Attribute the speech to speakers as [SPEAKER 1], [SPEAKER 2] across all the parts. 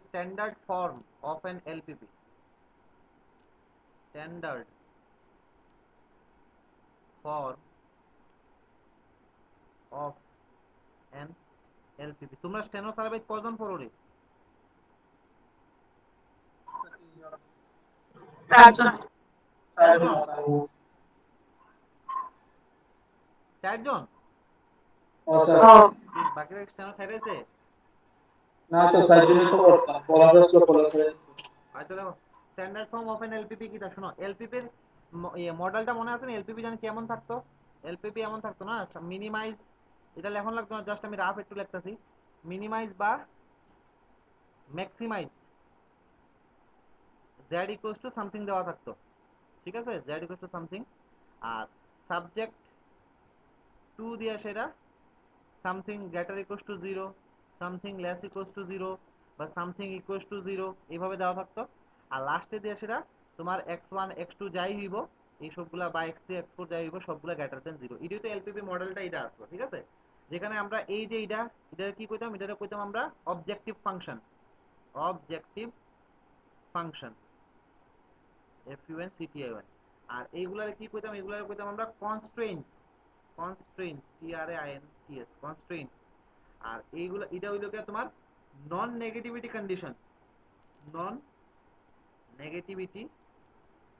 [SPEAKER 1] standard form of an LPP. Standard form of an LPP. তোমরা steno survey কজন পড়ো রে?
[SPEAKER 2] চারজন।
[SPEAKER 1] চারজন?
[SPEAKER 2] হ্যাঁ।
[SPEAKER 1] বাকিরা স্টেনো ছাড়াইছে?
[SPEAKER 3] না স্যার, চারজনই তো পড়তাম, পড়া আসলো পড়া ছেড়ে।
[SPEAKER 1] আচ্ছা দেখো, standard form of N LPP কি তা শোনো। এলপিপির মডেলটা মনে আছে না? এলপিপি জানি কেমন থাকতো? এলপিপি এমন থাকতো না, মিনিমাইজ, এটা লেখন লাগতো না, জাস্ট আমি রাফ একটু লিখতেছি, মিনিমাইজ বা maximize Z equals to something দেওয়া থাকতো, ঠিক আছে, জেড ইকুয়ালস টু সামথিং, আর সাবজেক্ট টু দিয়ে সেটা something greater equals to zero, something less equals to zero, বা সামথিং ইকুয়ালস টু জিরো, এইভাবে দেওয়া থাকতো। আর লাস্টে দিয়ে সেটা তোমার x1 x2 যাই হইব এই সবগুলা, বা x3 x4 যাই হইব সবগুলা গ্রেটার দেন জিরো। এটাই তো এলপিপি মডেলটা, এটা আসলো, ঠিক আছে। যেখানে আমরা এই যে এটা কি কইতাম, এটা কইতাম আমরা objective function, objective function, FUNCTION। আর এইগুলার কি কইতাম, এগুলার কইতাম আমরা কনস্ট্রেইন্ট, কনস্ট্রেইন্ট, TRAINTS, কনস্ট্রেইন্ট। আর এইগুলা, এটা হইলো কি তোমার নন নেগেটিভিটি কন্ডিশন, নন নেগেটিভিটি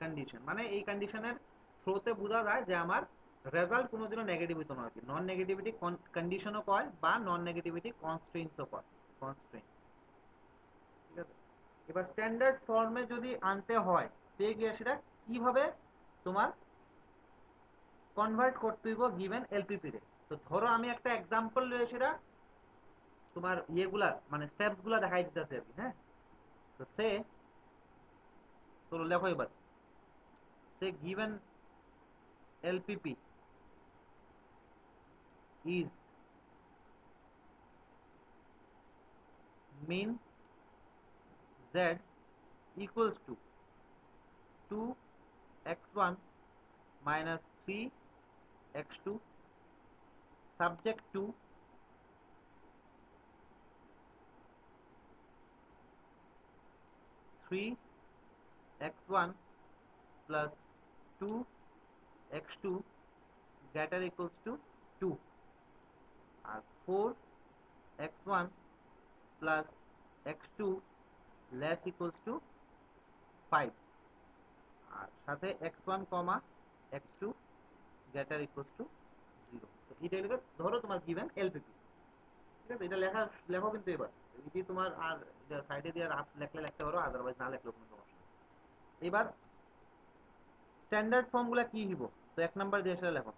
[SPEAKER 1] কন্ডিশন, মানে এই কন্ডিশনের থ্রুতে বোঝা যায় যে আমার রেজাল্ট কোনোদিনও নেগেটিভ হইতো না আর কি। নন নেগেটিভিটি কন্ডিশনও কয় বা নন নেগেটিভিটি কনস্ট্রেইন্টসও কয়, কনস্ট্রেইন্ট, ঠিক আছে। এবার স্ট্যান্ডার্ড ফর্মে যদি আনতে হয় পেয়ে গিয়ে সেটা কিভাবে তোমার কনভার্ট করতে হইব গিভেন এলপিপি রে। তো ধরো আমি একটা এক্সাম্পল লয়ে সেটা তোমার ইয়েগুলা মানে স্টেপস গুলা দেখাই দিতেছে আর কি, হ্যাঁ। তো সে, চলো লেখো এবার, সে given LPP is mean Z equals to 2x1 minus 3x2 subject to 3x1 plus 2x2 greater equals to 2, আর 4x1 plus x2 less equals to 5, আর সাথে x1 comma x2 greater equals to 0। তো এটা হলো ধরো তোমার গিভেন এলপিপি, ঠিক আছে। এটা লেখো কিন্তু এবার এটি তোমার, আর সাইডে দিয়ে লেখলে লিখতে পারো, আদারওয়াইজ না লেখলেও কোনো সমস্যা নেই। এবার স্ট্যান্ডার্ড ফর্মগুলা কি হইব? তো এক নাম্বার দিয়ে সেটা লেখো,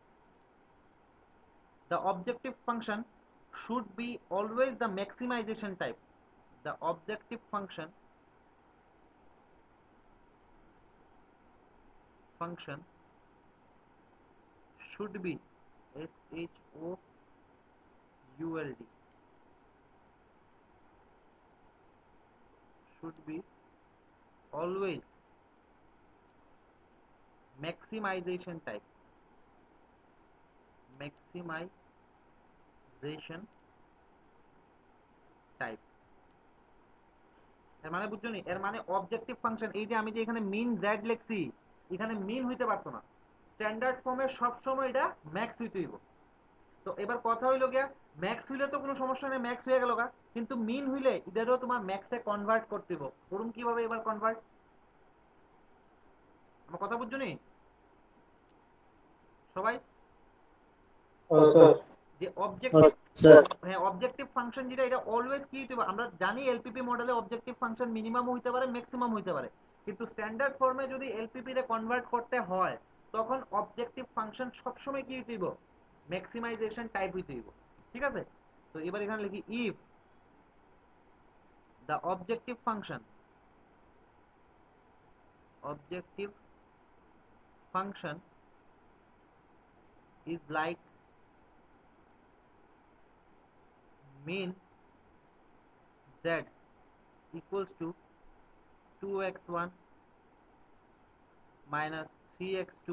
[SPEAKER 1] the objective function should be always the maximization type, the objective function should be SHOULD, should be always maximization type, maximization type। এর মানে বুঝছো নি? এর মানে অবজেক্টিভ ফাংশন, এই যে আমি যে এখানে মিন জেড লিখছি, এখানে মিন হইতে পারতো না, স্ট্যান্ডার্ড ফর্মে সবসময় এটা ম্যাক্স হইতে হইব। তো এবার কথা হইলো গিয়া, ম্যাক্স হইলে তো কোনো সমস্যা নেই, ম্যাক্স হয়ে গেল গা, কিন্তু মিন হইলে এটারও তোমার ম্যাক্সে কনভার্ট করতে হইব। করুন কিভাবে এবার কনভার্ট, আমার কথা বুঝছো নি সবাই?
[SPEAKER 3] স্যার
[SPEAKER 1] যে অবজেক্টিভ,
[SPEAKER 2] স্যার।
[SPEAKER 1] হ্যাঁ অবজেক্টিভ ফাংশন যেটা, এটা অলওয়েজ কি হইতে পারে, আমরা জানি এলপিপি মডেলে অবজেক্টিভ ফাংশন মিনিমাম হইতে পারে, ম্যাক্সিমাম হইতে পারে, কিন্তু স্ট্যান্ডার্ড ফর্মে যদি এলপিপি রে কনভার্ট করতে হয় তখন অবজেক্টিভ ফাংশন সবসময় কি হইতে হইব, ম্যাক্সিমাইজেশন টাইপ হইতে হইব, ঠিক আছে। তো এবার এখানে লিখি, if the objective function is like mean Z equals to 2x1 minus 3x2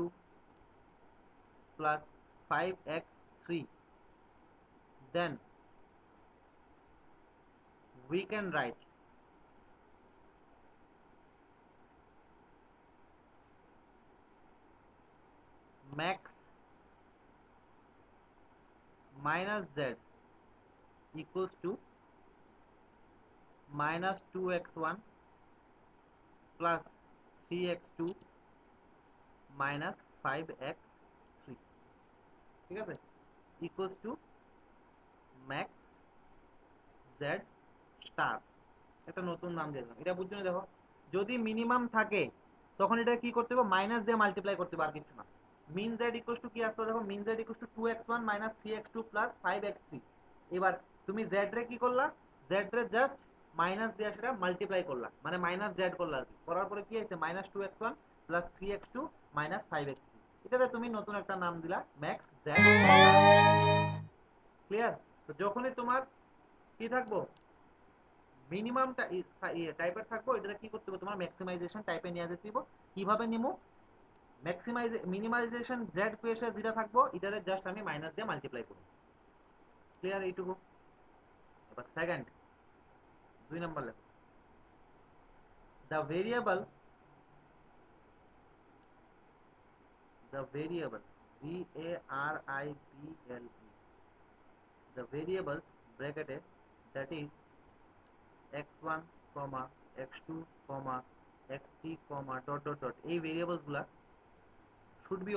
[SPEAKER 1] plus 5x3, then we can write max minus z equals to minus 2x1 plus 3x2 minus 5x3, ঠিক আছে, equals to max z star, একটা নতুন নাম দিয়ে দিলাম। এটা বুঝছো না? দেখো, যদি মিনিমাম থাকে তখন এটা কি করতে হবে, মাইনাস দিয়ে মাল্টিপ্লাই করতে হবে, আর কিছু না। মিন জেড ইকুয়ালস টু কি আসতো, দেখো mean z equals to 2x1 minus 3x2 plus 5x3। এবার তুমি জেড রে কি করলা, জেড রে জাস্ট মাইনাস দিয়ে সেটা মাল্টিপ্লাই করলা, মানে মাইনাস জেড করলা আর কি। করার পরে কি হয়েছে, minus 2x1 plus 3x2 minus 5x3। এটাতে তুমি নতুন একটা নাম দিলা, ম্যাক্স জেড। ক্লিয়ার? তো যখনই তোমার কি থাকবো, মিনিমাম টাইপের থাকবো, এটা কি করতে হবে, তোমার ম্যাক্সিমাইজেশন টাইপে নিয়ে যেতে দিব। কিভাবে নিমু, মিনিমাইজেশন জেড পেশে যেটা থাকবো এটারে জাস্ট আমি মাইনাস দিয়ে মাল্টিপ্লাই করব। ক্লিয়ার এইটুকু? এবার সেকেন্ড 2 নাম্বার লেখো, the variable variable the variable bracketed that is x1 x2 x3 dot dot dot, এই ভেরিয়েবলস গুলা should be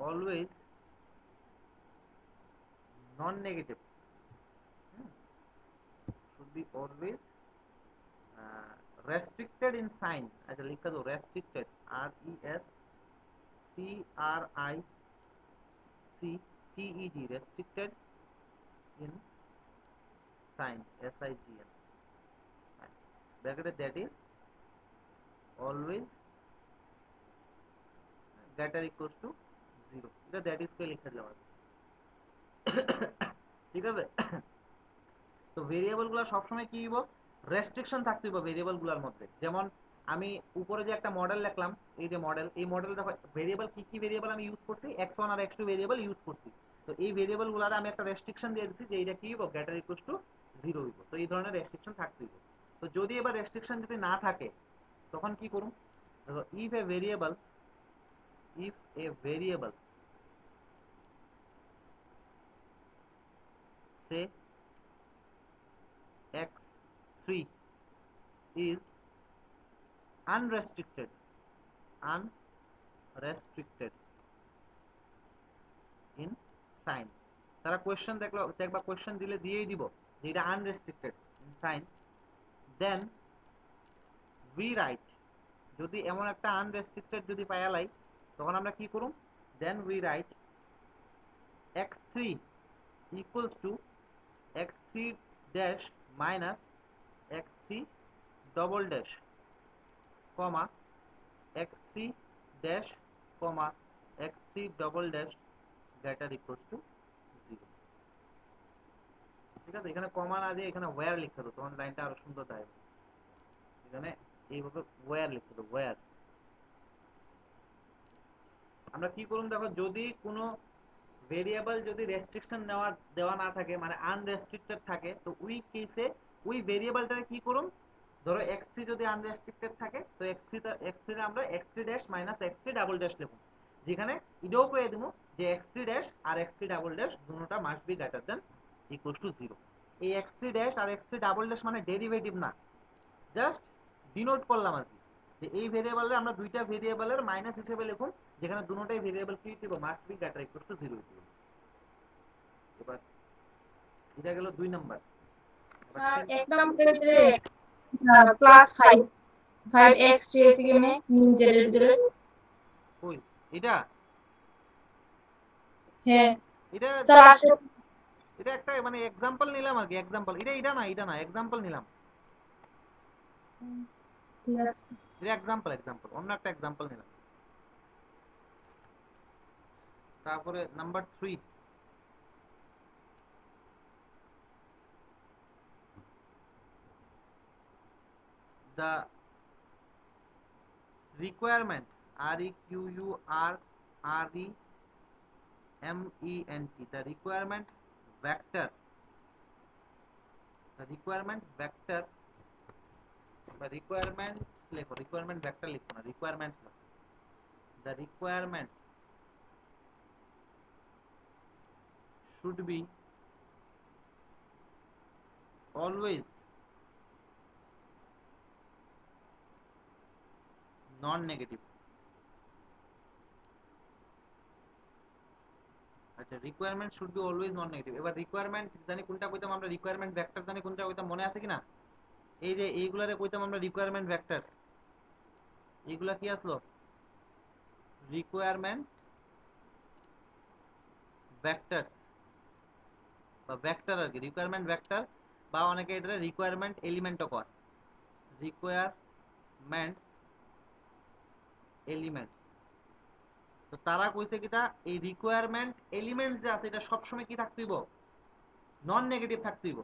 [SPEAKER 1] always non negative, should be always restricted in sign। আচ্ছা লিখে দাও, restricted, RESTRICTED, restricted in sign, SIGN, bracketed that is always greater equals to 0। এটা that is কে লিখে দিলাম আর কি। ঠিক আছে? তো ভেরিয়েবল গুলা সবসময় কি হইব, রেস্ট্রিকশন থাকতে হইব ভেরিয়েবল গুলার মধ্যে। যেমন আমি উপরে যে একটা মডেল লিখলাম, এই যে মডেল, এই মডেল দেখো ভেরিয়েবল কি কি ভেরিয়েবল আমি ইউজ করছি, x1 আর x2 ভেরিয়েবল ইউজ করছি। তো এই ভেরিয়েবল গুলার আমি একটা রেস্ট্রিকশন দিয়ে দিচ্ছি যে এটা কি হইব, গ্রেটার ইকুয়ালস টু 0 হইব। তো এই ধরনের রেস্ট্রিকশন থাকতে হইব। তো যদি এবার রেস্ট্রিকশন যদি না থাকে তখন কি করুম, দেখো if a variable say x3 is unrestricted in sign, তারা কোয়েশ্চেন দেখবা কোয়েশ্চেন দিলে দিয়েই দিব যে এটা unrestricted in sign, then we write, যদি এমন একটা আনরেস্ট্রিক্টেড যদি পাইয়ালাই তখন আমরা কি করুম, then we write x3 equals to x3 dash minus x3 double dash comma x3 dash comma x3 double dash greater equals to 0। ঠিক আছে? এখানে কমা না দিয়ে এখানে ওয়্যার লিখতে হবে, তখন লাইনটা আরো সুন্দর দেয়। এখানে এইভাবে ওয়্যার লিখতে হবে, ওয়্যার। আমরা কি করুন, দেখো যদি কোনো ভেরিয়েবল যদি রেস্ট্রিকশন দেওয়া না থাকে, মানে আনরেস্ট্রিক্টেড থাকে, তো ওই কেসে ওই ভেরিয়েবলটারে কি করুন, ধরো x3 যদি আনরেস্ট্রিক্টেড থাকে তো x3 রে আমরা x3 dash minus x3 double dash লিখুন, যেখানে এটাও কয়ে দেবো যে x3 ড্যাশ আর x3 ডাবল ড্যাশ দুটোটা must be greater than equal to 0। এই x3 ড্যাশ আর x3 ডাবল ড্যাশ মানে ডেরিভেটিভ না, জাস্ট ডিনোট করলাম আর কি, যে এই ভেরিয়েবলে আমরা দুইটা ভেরিয়েবলের মাইনাস হিসেবে লিখুন, যেখানে দুটোটাই ভেরিয়েবল কি দিব, must be greater equal to 0। এবার এটা গেল 2 নাম্বার।
[SPEAKER 2] স্যার এক নম্বরে প্লাস 5x চেয়েছি কেমনে নিচের ভিতরে?
[SPEAKER 1] কই এটা,
[SPEAKER 2] হ্যাঁ
[SPEAKER 1] এটা
[SPEAKER 2] স্যার লাস্টে
[SPEAKER 1] এটা একটা মানে एग्जांपल নিলাম আর কি, एग्जांपल। এটা না एग्जांपल নিলাম,
[SPEAKER 2] ঠিক আছে।
[SPEAKER 1] এটা एग्जांपल অন্য একটা एग्जांपल নিলাম। তারপরে number 3, the requirement, REQURREMENT, the requirement vector, the requirement লেখো, রিকোয়ারমেন্ট ভেক্টর লিখো না, রিকোয়ারমেন্টস লেখো। The requirements should be always non-negative। আচ্ছা, requirement should be always non negative. এবার রিকোয়ারমেন্ট জানি কোনটা কইতাম আমরা, রিকোয়ারমেন্ট ভেক্টর জানি কোনটা কইতাম, মনে আছে কিনা? এই যে এইগুলারে কইতাম আমরা রিকোয়ারমেন্ট ভেক্টর। এইগুলা কি আসলো? রিকোয়ারমেন্ট ভেক্টর বা ভেক্টর আর কি, রিকোয়ারমেন্ট ভেক্টর বা অনেকে এটা রিকোয়ারমেন্ট এলিমেন্টও কয়। Requirement element. তো তারা কইছে কিটা, এই রিকোয়ারমেন্ট এলিমেন্টস যে আছে এটা সবসময় কি থাকতেইব? Non negative থাকতেইব।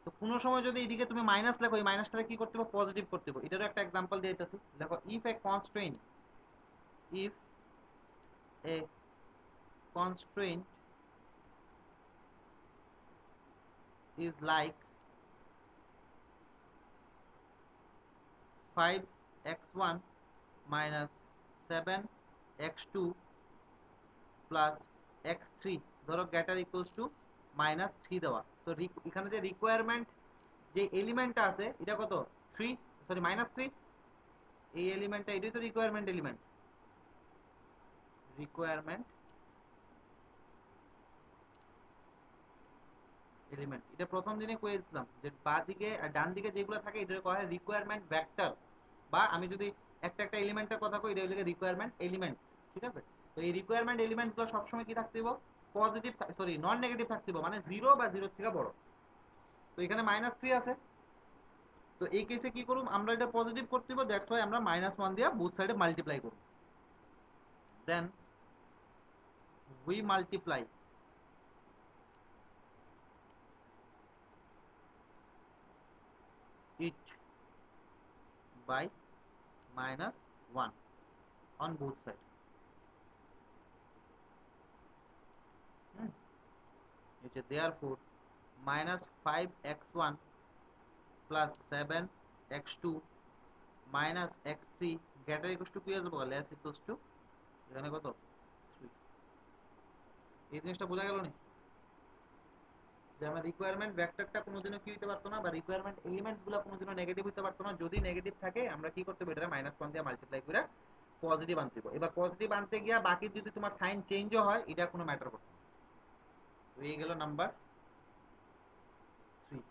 [SPEAKER 1] তো কোনো সময় যদি এইদিকে তুমি মাইনাস লেখো, এই মাইনাসটাকে কি করতে হবে? পজিটিভ করতে হবে। এটারও একটা एग्जांपल দিয়ে দিতেছি, দেখো, if A constraint is like 5x1 minus 7x2 plus x3, ধরো গ্রেটার ইকুয়ালস টু -3 দেওয়া। তো এখানে যে রিকোয়ারমেন্ট যে এলিমেন্টটা আছে এটা কত? 3, সরি -3। এই এলিমেন্টটা, এটাই তো রিকোয়ারমেন্ট এলিমেন্ট। রিকোয়ারমেন্ট এলিমেন্ট এটা প্রথম দিনে কইছিলাম যে বাঁ দিকে আর ডান দিকে যেগুলো থাকে এটা কয় রিকোয়ারমেন্ট ভেক্টর, বা আমি যদি একটা একটা এলিমেন্টের কথা কই এটা হলো রিকোয়ারমেন্ট এলিমেন্ট। ঠিক আছে? তো এই রিকোয়ারমেন্ট এলিমেন্টগুলো সবসময় কি থাকতে হবে? পজিটিভ, সরি নন নেগেটিভ থাকতে হবে, মানে 0 বা 0 থেকে বড়। তো এখানে -3 আছে, তো এই কেসে কি করব আমরা? এটা পজিটিভ করতে হবে, দ্যাটস ওয়াই আমরা -1 দিয়ে বোথ সাইডে মাল্টিপ্লাই করব। Then we multiply it by -1 on both sides. Therefore -5x1 plus 7x2 minus x3 greater equals to কি আসবে? less equals to এখানে কত? 3। এই জিনিসটা বোঝা গেল না? যে আমার রিকোয়ারমেন্ট ভেক্টরটা কোনোদিনও কি হইতে পারতো না, বা রিকোয়ারমেন্ট এলিমেন্টস গুলো কোনোদিনও নেগেটিভ হইতে পারতো না। যদি নেগেটিভ থাকে আমরা কি করতে হবে? এটা -1 দিয়ে মাল্টিপ্লাই করে পজিটিভ আনতে হবে। এবার পজিটিভ আনতে গিয়া বাকি যদি তোমার সাইন চেঞ্জও হয় এটা কোনো ম্যাটার করবে না। তো এই গেল নাম্বার 3।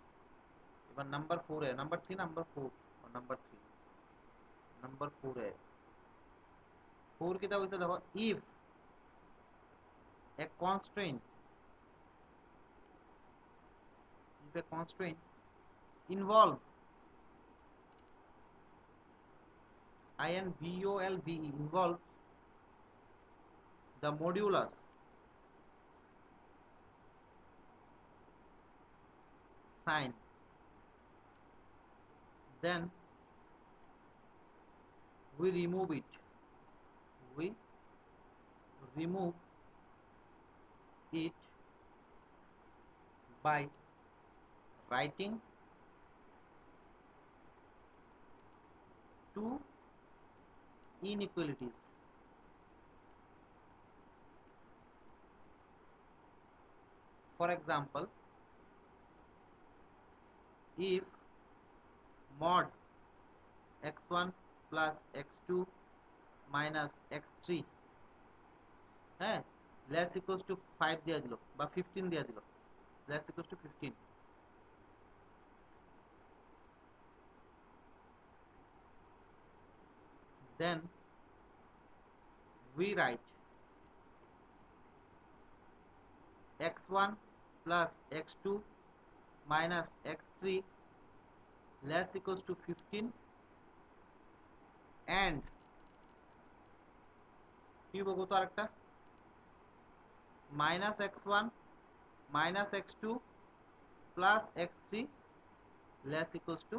[SPEAKER 1] এবার নাম্বার 4 এ, নাম্বার 3, নাম্বার 4 আর নাম্বার 3। নাম্বার 4 এ 4 কিটা হইছে দেখো, if A constraint involve involve the modulus sign, then we remove it by writing two inequalities. For example, if mod x1 plus x2 minus x3 হ্যাঁ less equals to 5 দেয়া দিল বা 15 দেয়া দিল, less equals to 15, then we write x1 plus x2 minus x3 less equals to 15 and কি বলবো তো আরেকটা minus x1 minus x2 plus x3 less equals to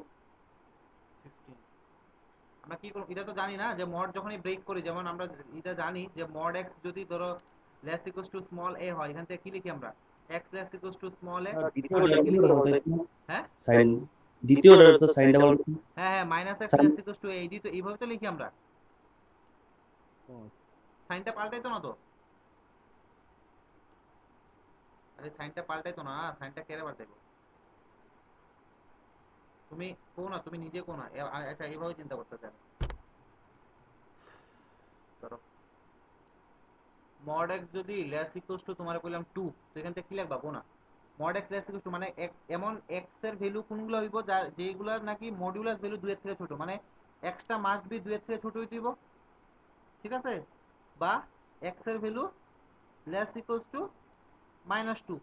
[SPEAKER 1] 15। আমরা কি করব? এটা তো জানি না যে মড যখনই ব্রেক করি, যেমন আমরা এটা জানি যে মড x যদি ধরো less equals to small a হয়, এখান থেকে কি লিখি আমরা? x less equals to small a,
[SPEAKER 3] video
[SPEAKER 1] আর কি লিখি?
[SPEAKER 3] রেকর্ড হতে
[SPEAKER 1] হ্যাঁ
[SPEAKER 3] সাইন দ্বিতীয়টা হচ্ছে সাইনটা বলতো।
[SPEAKER 1] হ্যাঁ হ্যাঁ, minus X
[SPEAKER 3] sign
[SPEAKER 1] less equals to এইডি, তো এইভাবে তো লিখি আমরা, সাইনটা পাল্টাইতো না তো, আরে সাইনটা পাল্টাইতো না, সাইনটা কেড়ে পাল্টাইবো, তুমি কো না, তুমি নিজে কো না, আচ্ছা এইভাবে চিন্তা করতে চাও, ধরো মড এক্স যদি লেস ইকুয়ালস টু তোমার কইলাম 2, তো এখান থেকে কি লিখবা কো না, mod x less equals two মানে এমন এক্স এর ভ্যালু কোনগুলো হইব যা যেগুলা নাকি মডুলাস ভ্যালু 2 এর থেকে ছোট, মানে এক্সটা মাস্ট বি 2 এর থেকে ছোট হইতে হইব, ঠিক আছে, বা এক্স এর ভ্যালু লেস ইকুয়ালস টু -2,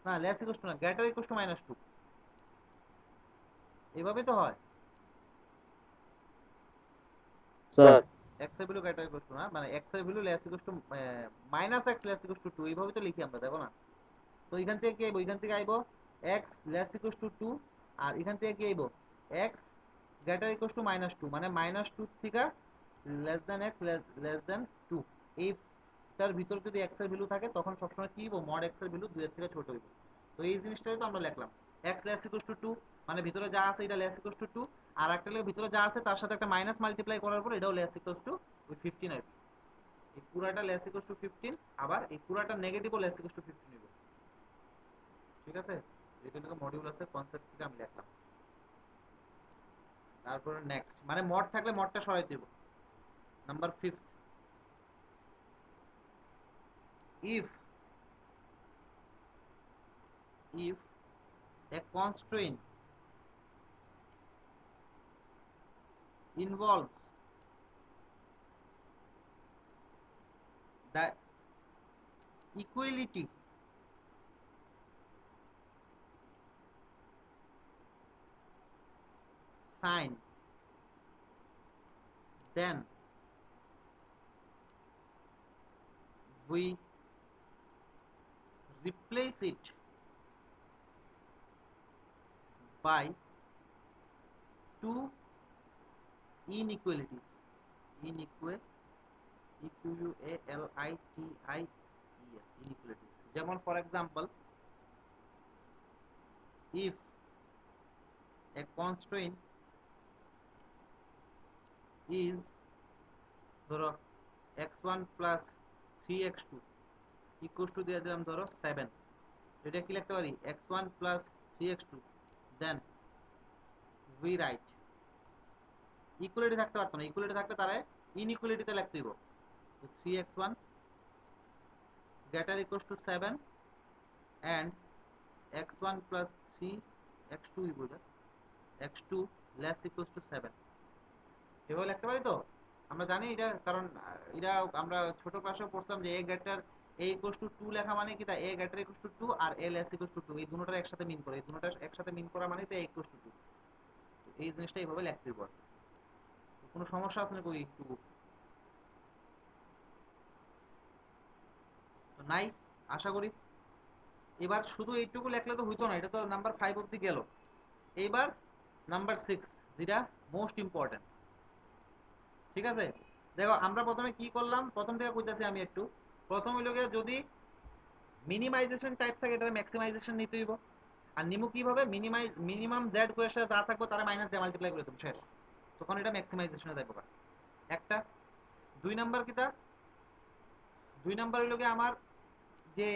[SPEAKER 1] না লেস ইকুয়ালস টু না, গ্রেটার ইকুয়ালস টু -2, এভাবে তো হয়,
[SPEAKER 3] স্যার
[SPEAKER 1] এক্স এর ভ্যালু গ্রেটার ইকুয়ালস টু না, মানে এক্স এর value less equals two minus x less equals two 2, এইভাবে তো লিখি আমরা, দেখো না, তো এখান থেকে কি আইবো, এখান থেকে আইবো x লেস ইকুয়ালস টু 2, আর এখান থেকে কি আইবো x গ্রেটার ইকুয়ালস টু -2, মানে -2 থেকে less than x less than 2, এই তার ভিতর যদি x এর ভ্যালু থাকে তখন সবসময় কি হইব, মড x এর ভ্যালু 2 এর থেকে ছোট হইব, তো এই জিনিসটাই তো আমরা লিখলাম, x লেস ইকুয়ালস টু 2, মানে ভিতরে যা আছে এটা লেস ইকুয়ালস টু 2, আর একটা লেগে ভিতরে যা আছে তার সাথে একটা মাইনাস মাল্টিপ্লাই করার পর এটাও লেস ইকুয়ালস টু 15 আসবে, এই পুরাটা লেস ইকুয়ালস টু 15, আবার এই পুরাটা নেগেটিভও লেস ইকুয়ালস টু 15 হইব, ঠিক আছে, এটা হলো মডিউলাসের কনসেপ্ট থেকে আমি লিখলাম, তারপর নেক্সট মানে মড থাকলে মডটা সরাই দেব, number 5, if if a constraint involves the equality sign, then we replace it by two inequalities, equalities, যেমন for example, if a constraint is ধরো x1 plus 3x2 equals to দিয়ে দিলাম ধরো 7, এটা কি লিখতে পারি x1 plus 3x2, then we write, equality থাকতে পারতো না, ইকুয়ালিটি থাকতে তারা ইনইকুয়ালিটিতে লিখতে দিব, তো 3x1 greater equals to 7 and x1 plus 3x2 x2 less equals to 7, এভাবে লিখতে পারি তো, আমরা জানি এটা, কারণ এটা আমরা ছোট ক্লাসেও পড়তাম যে a greater a equals to 2 লেখা মানে কি, তা a greater equals to 2 R a less equals to 2, এই দুটোটা একসাথে মিন করে, এই দুটোটা একসাথে মিন করা মানে তো a equals to 2, এই জিনিসটা এইভাবে লিখতে হবে, কোনো সমস্যা আছে নাকি একটু, তো নাই আশা করি, এবার শুধু এইটুকু লেখলে তো হইতো না, এটা তো নাম্বার 5 অবধি গেল, এইবার নাম্বার 6 যেটা মোস্ট ইম্পর্টেন্ট, ঠিক আছে, দেখো আমরা প্রথমে কি করলাম, প্রথম থেকে কইতাছি আমি একটু, প্রথম হইল গিয়ে যদি মিনিমাইজেশন টাইপ থাকে এটা ম্যাক্সিমাইজেশন নিতে হইব, আর নিমু কিভাবে, মিনিমাম জেড কোয়েশনে যা থাকবে তারা মাইনাস দিয়ে মাল্টিপ্লাই করে দেবো, শেষ, তখন এটা ম্যাক্সিমাইজেশনে যাইব একটা, দুই নাম্বার কিটা, দুই নাম্বার হইল গিয়ে আমার যে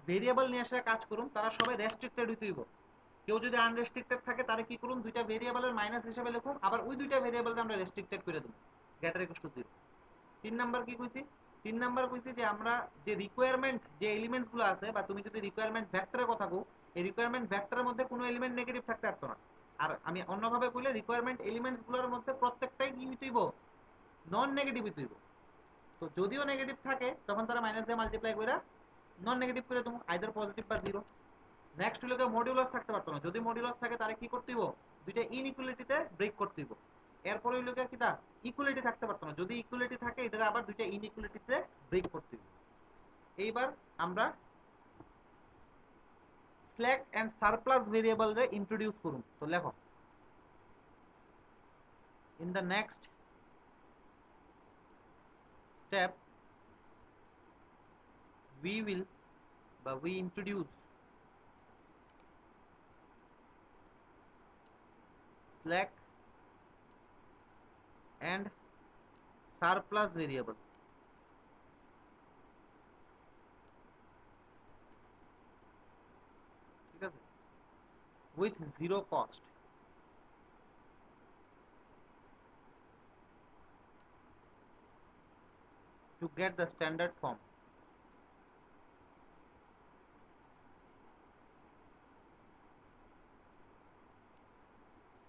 [SPEAKER 1] ভেরিয়েবল নিয়ে আসলে কাজ করুন তারা সবাই রেস্ট্রিক্টেড হইতে হইব, কেউ যদি আনরেস্ট্রিক্টেড থাকে তাহলে কি করুন, দুইটা ভেরিয়েবলের মাইনাস হিসেবে লিখুন, আবার ওই দুইটা ভেরিয়েবলকে আমরা রেস্ট্রিক্টেড করে দেব, গ্রেটার ইকুয়াল টু 0, তিন নাম্বার কি কইছি, তিন নাম্বার কইছি যে আমরা যে রিকোয়ারমেন্ট যে এলিমেন্টস গুলো আছে, বা তুমি যদি রিকোয়ারমেন্ট ভেক্টরের কথা কও, এই রিকোয়ারমেন্ট ভেক্টরের মধ্যে কোনো এলিমেন্ট নেগেটিভ থাকতে পারতো না, আর আমি অন্যভাবে কইলে রিকোয়ারমেন্ট এলিমেন্টস গুলোর মধ্যে প্রত্যেকটাই কি হইতে হইব, নন নেগেটিভ হইতে হইব, তো যদিও নেগেটিভ থাকে তখন তারা মাইনাস দিয়ে মাল্টিপ্লাই করে নন নেগেটিভ করে দেবো, আইদার পজিটিভ বা জিরো, নেক্সট হলো মডিউলাস থাকতে পারতো না, যদি মডিউলাস থাকে তাহলে কি করতে হইব, দুইটা ইনইকুয়ালিটিতে ব্রেক করতে হইব, এরপরে হইলো কিটা ইকুয়ালিটি থাকতে পারতো না, যদি ইকুয়ালিটি থাকে এটা আবার দুইটা ইনইকুয়ালিটিতে ব্রেক করতে হইব, এইবার আমরা স্ল্যাক এন্ড সারপ্লাস ভেরিয়েবল রে ইন্ট্রোডিউস করুন, তো লেখো, in the next step we will we introduce slack and surplus variable. ঠিক আছে, with zero cost. To get the standard form.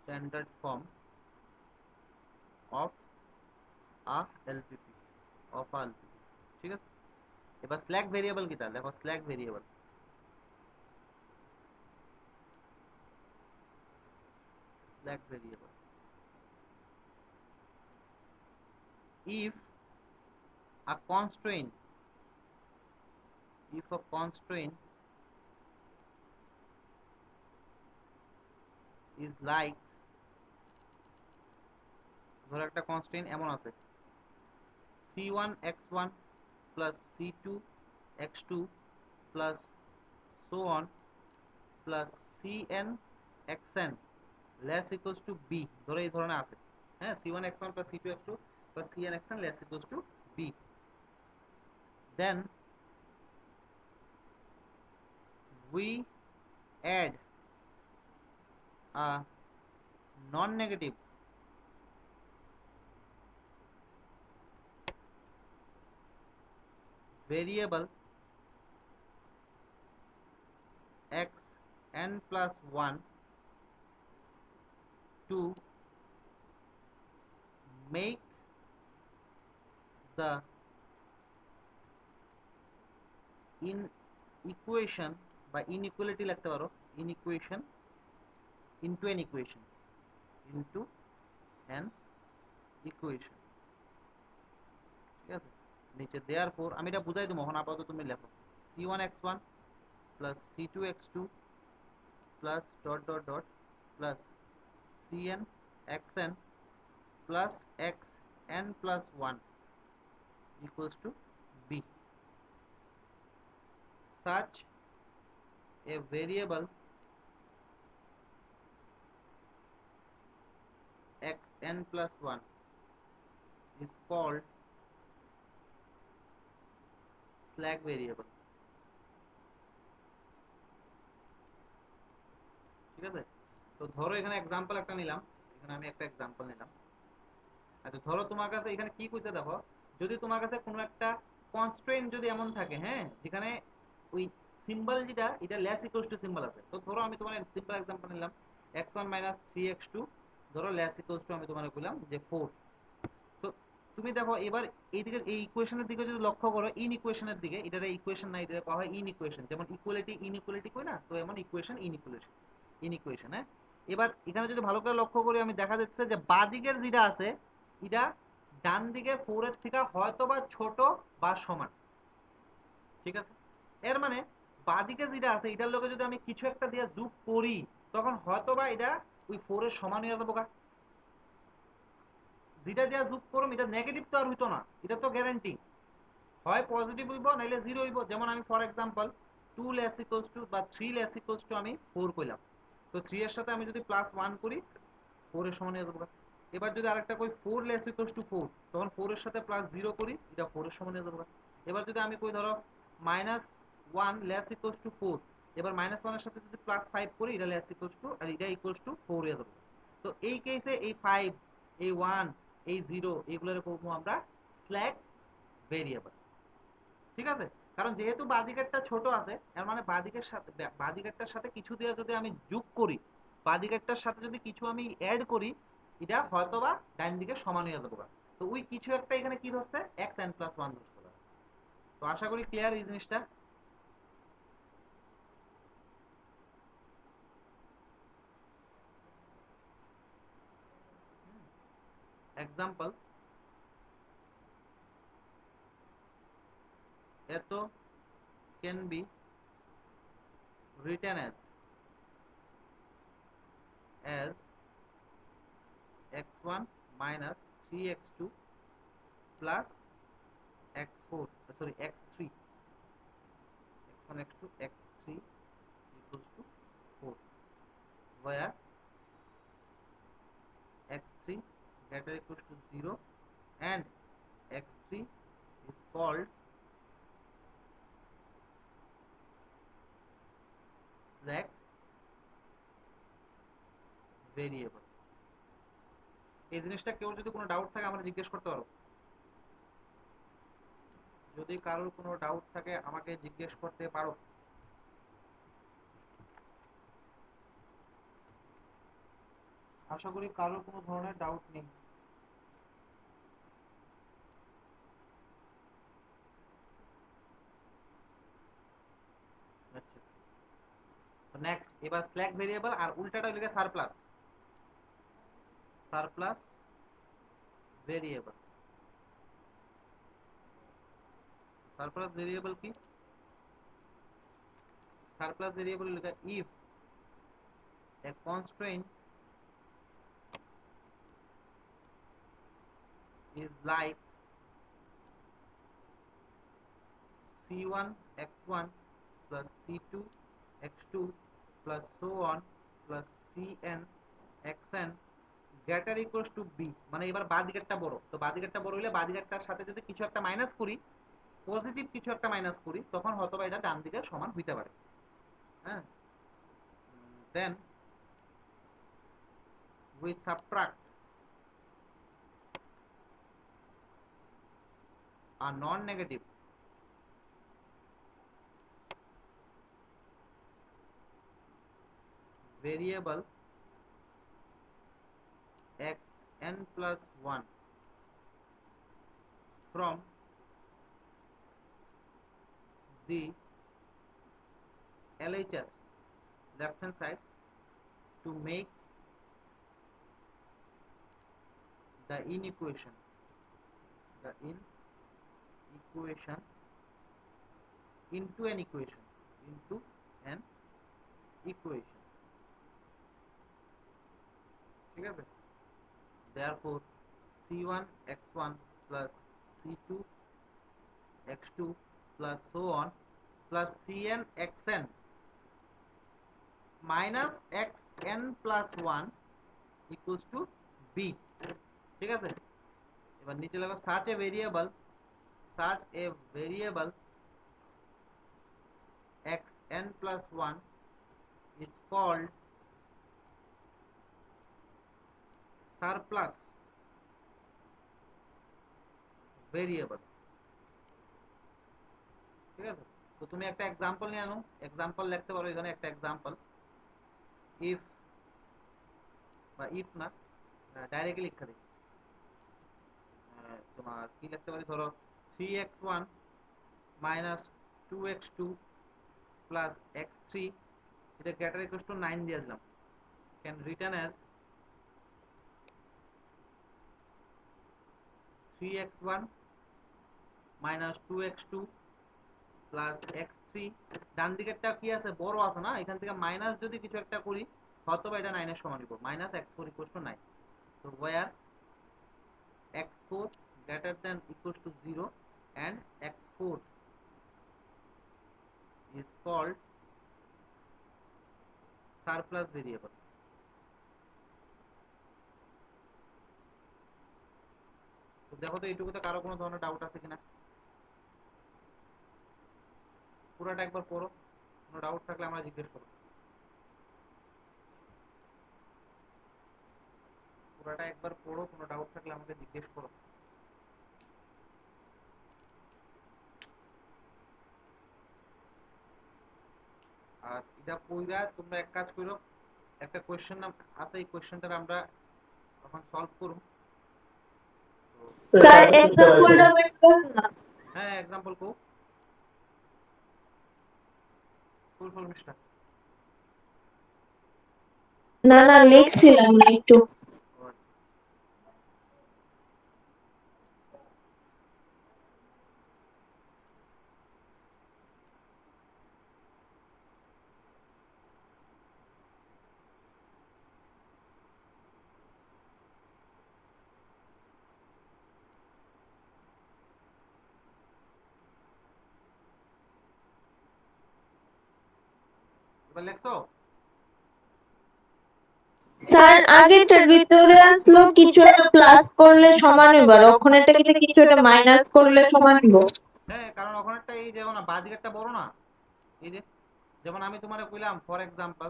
[SPEAKER 1] Standard form of a LPP, of a LPP. ঠিক আছে, এবার slack variable কি তাহলে দেখো, slack variable if a constraint is like, ধরো একটা কনস্ট্রেইন এমন আছে c1x1 plus c2x2 plus so on plus cnxn less equals to b, ধরো এই ধরনের আছে, হ্যাঁ, c1x1 plus c2x2 plus cnxn less equals to b, then we add a non-negative variable x n plus 1 to make the in equation বা inequality লিখতে পারো, inequation into an equation, into an equation। ঠিক আছে, নিচে দেওয়ার পর আমি এটা বুঝাই দেবো, এখন আপাতত তুমি লেখো c1x1 plus c2x2 plus dot dot dot plus cnxn plus xn plus 1 equals to b, such a variable xn plus 1 is called slack variable। ঠিক আছে, তো ধরো এখানে এক্সাম্পল একটা নিলাম, এখানে আমি একটা এক্সাম্পল নিলাম। আচ্ছা ধরো তোমার কাছে এখানে কি কইতে দেখো, যদি তোমার কাছে কোনো একটা কনস্ট্রেইন যদি এমন থাকে, হ্যাঁ, যেখানে ওই সিম্বল যেটা এটা লেস ইকুয়ালস টু সিম্বল আছে, তো ধরো আমি তোমার সিম্পল एग्जांपल নিলাম x1 3x2, ধরো লেস ইকুয়ালস টু আমি তোমাকে বললাম যে 4। তো তুমি দেখো এবার এইদিকে এই ইকুয়েশনের দিকে যদি লক্ষ্য করো, ইন ইকুয়েশনের দিকে, এটার ইকুয়েশন না, এটা পাওয়া হয় ইন ইকুয়েশন, যেমন ইকুয়ালিটি ইনইকুয়ালিটি কই না, তো এমন ইকুয়েশন ইনইকুয়ালিটি ইনইকুয়েশন। হ্যাঁ, এবার এখানে যদি ভালো করে লক্ষ্য করি আমি দেখা যাচ্ছে যে বাদিকের যেটা আছে এটা ডান দিকে 4 এর থেকে হয়তো বা ছোট বা সমান। ঠিক আছে, এর মানে বাদিকে যেটা আছে এটার লগে যদি আমি কিছু একটা দিয়ে যোগ করি তখন হয়তো বা এটা ওই 4 এর সমান হয়ে যাবে। যেটা দিয়ে যোগ করুম এটা নেগেটিভ তো আর হইতো না, এটা তো গ্যারান্টি হয় পজিটিভ হইব নাইলে জিরো হইব। যেমন আমি for example 2 less equals two বা 3 লেস ইকুয়ালস টু আমি 4 কইলাম, তো 3 এর সাথে আমি যদি প্লাস 1 করি 4 এর সমান হয়ে যাবে। এবার যদি আরেকটা কই 4 লেস ইকুয়ালস টু 4, তখন 4 এর সাথে প্লাস 0 করি, এটা 4 এর সমান হয়ে যাবে। এবার যদি আমি কই ধরো মাইনাস 1 লেস ইকুয়ালস টু 4, এবার মাইনাস 1 এর সাথে যদি প্লাস 5 করি, এটা লেস ইকুয়ালস টু আর এটা ইকুয়ালস টু 4 হয়ে যাবে। তো এই কেসে এই 5, এই 1, এই 0 এগুলোর করবো আমরা স্ল্যাক ভেরিয়েবল। ঠিক আছে, কারণ যেহেতু বাদিকেরটা ছোট আছে, এর মানে বাদিকের সাথে বাদিকেরটার সাথে কিছু দিয়ে যদি আমি যোগ করি, বাদিকেরটার সাথে যদি কিছু আমি অ্যাড করি, এটা হয়তোবা ডান দিকে সমান হয়ে যাবে। তো ওই কিছু একটা এখানে কি ধরছে, x n plus 1 ধরছে। তো আশা করি ক্লিয়ার এই জিনিসটা। এক্সাম্পল, এত can be written as x1 minus 3x2 plus x4, sorry x3, x1 x2 x3 equals to 4, where getter equals to 0 and x3 is called slack variable. এই জিনিসটা কেউ যদি কোনো ডাউট থাকে আমাকে জিজ্ঞেস করতে পারো। যদি কারোর কোনো ডাউট থাকে আমাকে জিজ্ঞেস করতে পারো। আশা করি কারোর কোনো ধরনের ডাউট নেই। নেক্সট এবার স্ল্যাক ভেরিয়েবল আর উল্টাটা হলো surplus. Surplus variable. Surplus variable কি? সারপ্লাস ভেরিয়েবল হলো if a constraint is like c1 x1 plus c2 x2 plus so on plus cn xn greater equals to b, মানে এবার বাঁ দিকেরটা বড়, তো বাঁ দিকেরটা বড় হলে বাঁ দিকেরটার সাথে যদি কিছু একটা মাইনাস করি, পজিটিভ কিছু একটা মাইনাস করি, তখন হয়তো বা এটা ডান দিকের সমান হইতে পারে। হ্যাঁ, দেন we subtract a non-negative variable x n plus 1 from the LHS left hand side to make the inequation into an equation ঠিক আছে। therefore c1 x1 plus c2 x2 plus so on plus cn xn minus xn plus 1 equals to b। ঠিক আছে, এবার নিচে লেখো such a variable xn plus 1 is called surplus variable। ঠিক আছে, তো তুমি একটা एग्जांपल নিয়ে আনো, एग्जांपल লিখতে পারো এখানে একটা एग्जांपल if বা if না ডাইরেক্টলি লিখতে দিই, তোমার কি লিখতে পারি, ধরো 3x1 minus 2x2 plus x3 এটা greater equals to 9 দিয়ে দিলাম, can written as 3x1 minus 2x2 plus x3, ডান দিকেরটা কি আছে, বড় আছে না, এখান থেকে মাইনাস যদি কিছু একটা করি হয়তো বা এটা 9 এর সমান হবে, মাইনাস x4 equals to 9। তো where x4 greater than equals to 0 and x4 is called surplus variable। তো দেখো তো এইটুকুতে কারো কোনো ধরনের ডাউট আছে কিনা, পুরোটা একবার পড়ো, কোনো ডাউট থাকলে আমরা জিজ্ঞেস করো। পুরোটা একবার পড়ো, কোনো ডাউট থাকলে আমাকে জিজ্ঞেস করো। আর এটা পড়া তোমরা এক কাজ করো, একটা কোশ্চেন আছে, এই কোশ্চেনটা আমরা এখন সলভ করব।
[SPEAKER 4] স্যার এক্সাম্পলটা বুঝলাম না।
[SPEAKER 1] হ্যাঁ एग्जांपल কো ফুল ফর্মটা।
[SPEAKER 4] না না লিখছিলাম না একটু।
[SPEAKER 1] এবার লিখছো?
[SPEAKER 4] স্যার আগেরটার ভিতরে আসলো কিছু একটা প্লাস করলে সমান হইব আর ওখানেরটা কিছু একটা মাইনাস করলে সমান হইব।
[SPEAKER 1] হ্যাঁ, কারণ ওখানে একটা এই যেমন না বাঁ দিকেরটা বড় না, এই যে যেমন আমি তোমারে কইলাম ফর এক্সাম্পল,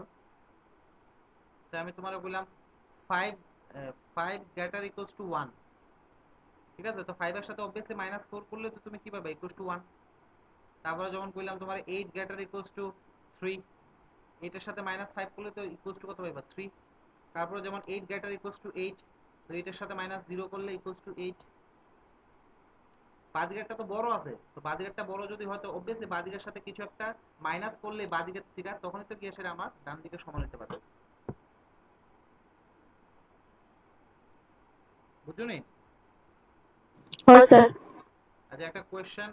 [SPEAKER 1] আমি তোমারে কইলাম 5 5 গ্রেটার ইকুয়ালস টু 1, ঠিক আছে? তো 5 এর সাথে অবভিয়াসলি -4 করলে তো তুমি কি পাবে ইকুয়ালস টু 1। তারপরে যখন কইলাম তোমার 8 গ্রেটার ইকুয়ালস টু 3, 8 এর সাথে -5 করলে তো ইকুয়ালস টু কত পাইবা 3। তারপরে যেমন 8 গ্রেটার ইকুয়ালস টু 8, তো 8 এর সাথে -0 করলে ইকুয়ালস টু 8। বাদিকেরটা তো বড় আছে, তো বাদিকেরটা বড় যদি হয় তো অবভিয়াসলি বাদিকের সাথে কিছু একটা মাইনাস করলে বাদিকের থেকে তখনই তো গিয়ে সেটা আমার ডান দিকে সমান হতে পারে। বুঝছো নি?
[SPEAKER 4] হ্যাঁ স্যার।
[SPEAKER 1] আচ্ছা, একটা কোয়েশ্চেন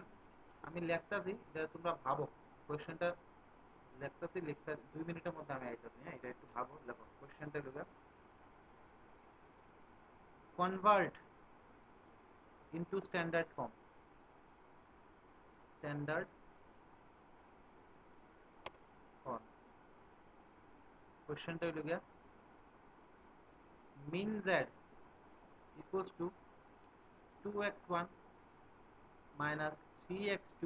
[SPEAKER 1] আমি লিখতাছি, এটা তোমরা ভাবো। কোয়েশ্চেনটা লিখতাছি, 2 মিনিটের মধ্যে আমি আইতাছি। হ্যাঁ, এটা একটু ভাবো, লেখো কোয়েশ্চেনটা। লিখো convert into standard form. Standard form কোয়েশ্চেনটা হইল গিয়া মিন z equals to 2x1 minus 3x2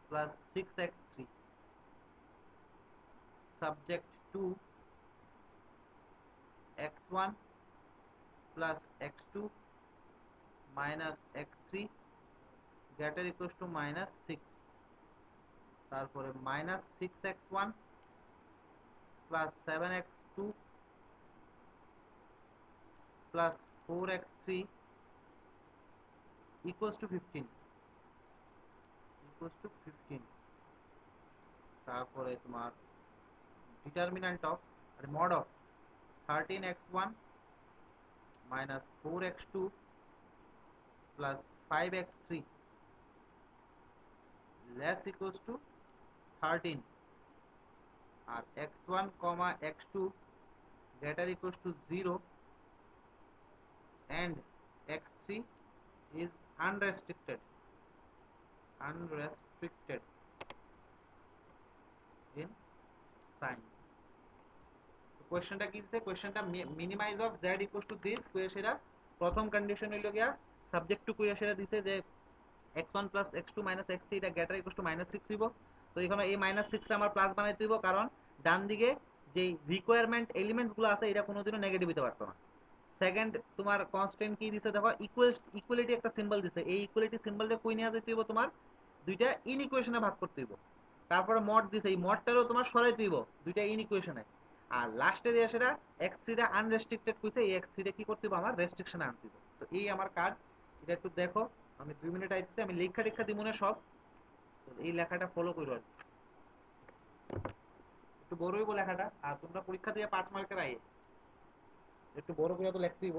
[SPEAKER 1] plus 6x3 subject to x1 plus x2 minus x3 greater equals to -6, তারপরে -6x1 plus 7x2 plus 4x3 equals to 15, তারপরে তোমার determinant of mod of 13x1 minus 4x2 plus 5x3 less equals to 13, আর x1 comma x2 greater equals to 0 and x3 is unrestricted in sign। কোশ্চেনটা কি দিছে? কোশ্চেনটা minimize of z equals to this কইয়া সেটা প্রথম কন্ডিশন হইল গিয়া সাবজেক্ট টু কইয়া সেটা দিছে যে x1 plus x2 minus x3 এটা গ্রেটার ইকুয়ালস টু -6 হইব। তো এখানে এই -6 আমার প্লাস বানাইতে হইব, কারণ ডান দিকে যে রিকোয়ারমেন্ট এলিমেন্টস গুলো আছে এটা কোনোদিনও নেগেটিভ হতে পারতো না। সেকেন্ড তোমার কনস্ট্যান্ট কি দিছে দেখো, ইকুয়ালিটি একটা সিম্বল দিছে, এই ইকুয়ালিটি সিম্বলটা কই নিয়ে যেতে হইব, তোমার দুইটা ইন ইকুয়েশনে ভাগ করতে হইব। তারপরে মড দিছে, এই মডটারও তোমার সরাইতে হইব দুইটা ইন ইকুয়েশনে। আর লাস্টে দিয়ে সেটা x3 টা আনরেস্ট্রিক্টেড কইছে, এই x3 টা কি করতে হইব আমার রেস্ট্রিকশনে আনতে হইব। তো এই আমার কাজ, এটা একটু দেখো। আমি 2 মিনিট আইতেছি, আমি লেখা টেখা দিব না সব, তো এই লেখাটা ফলো করো। একটু বড় হইব লেখাটা, আর তোমরা পরীক্ষা দিয়ে 5 মার্কের আইয়ে একটু বড় করে তো লিখতে হইব।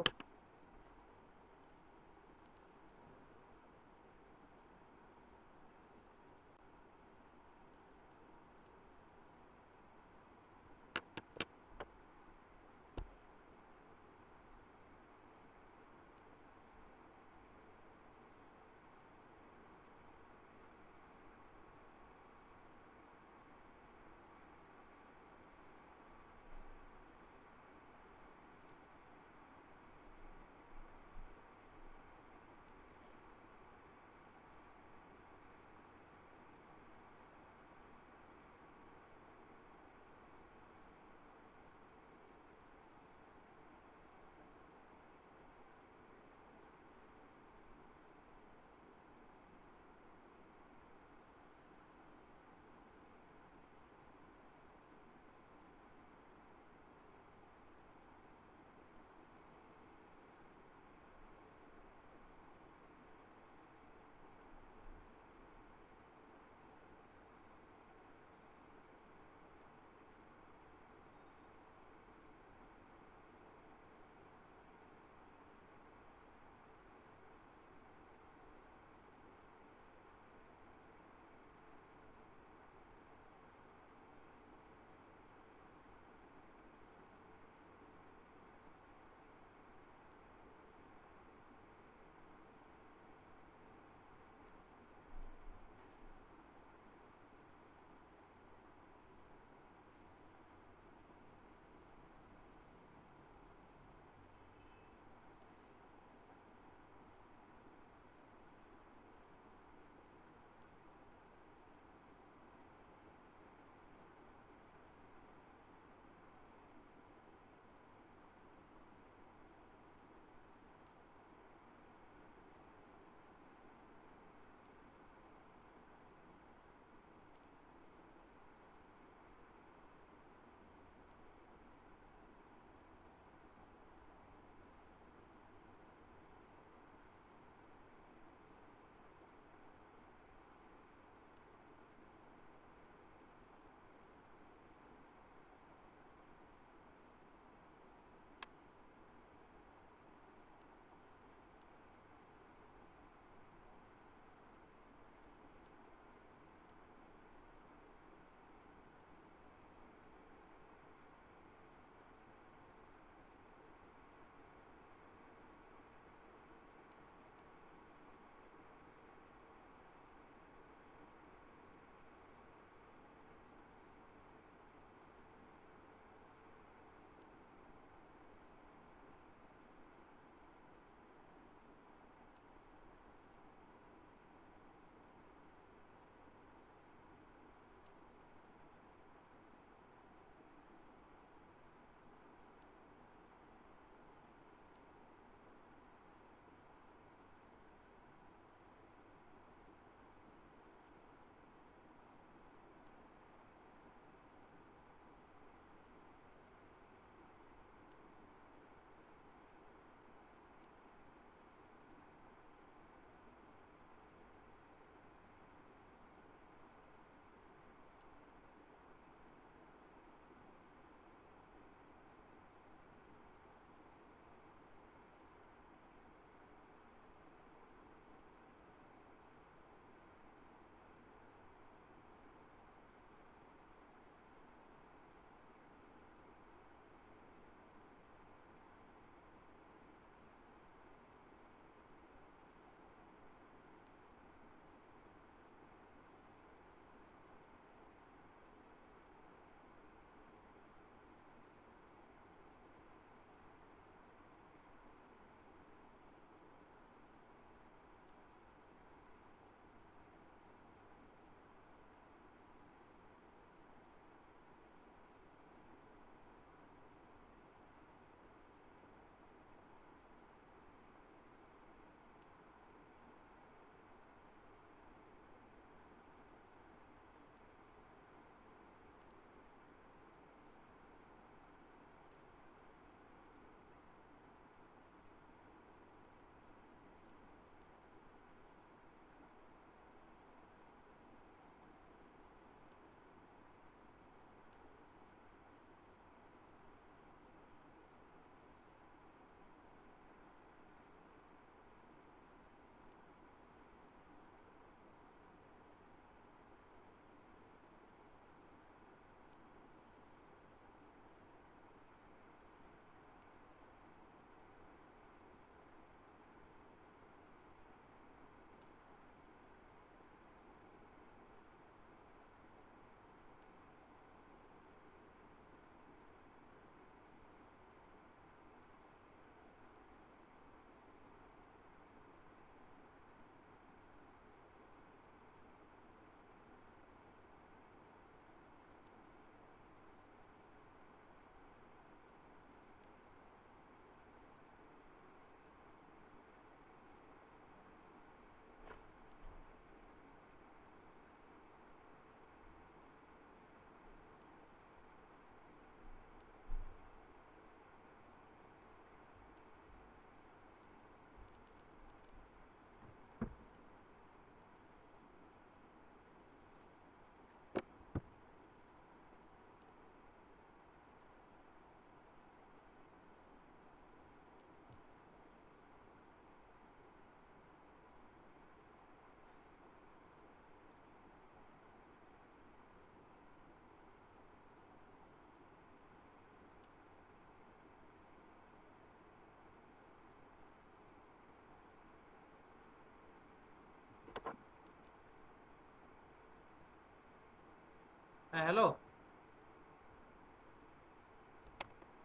[SPEAKER 1] হ্যাঁ হ্যালো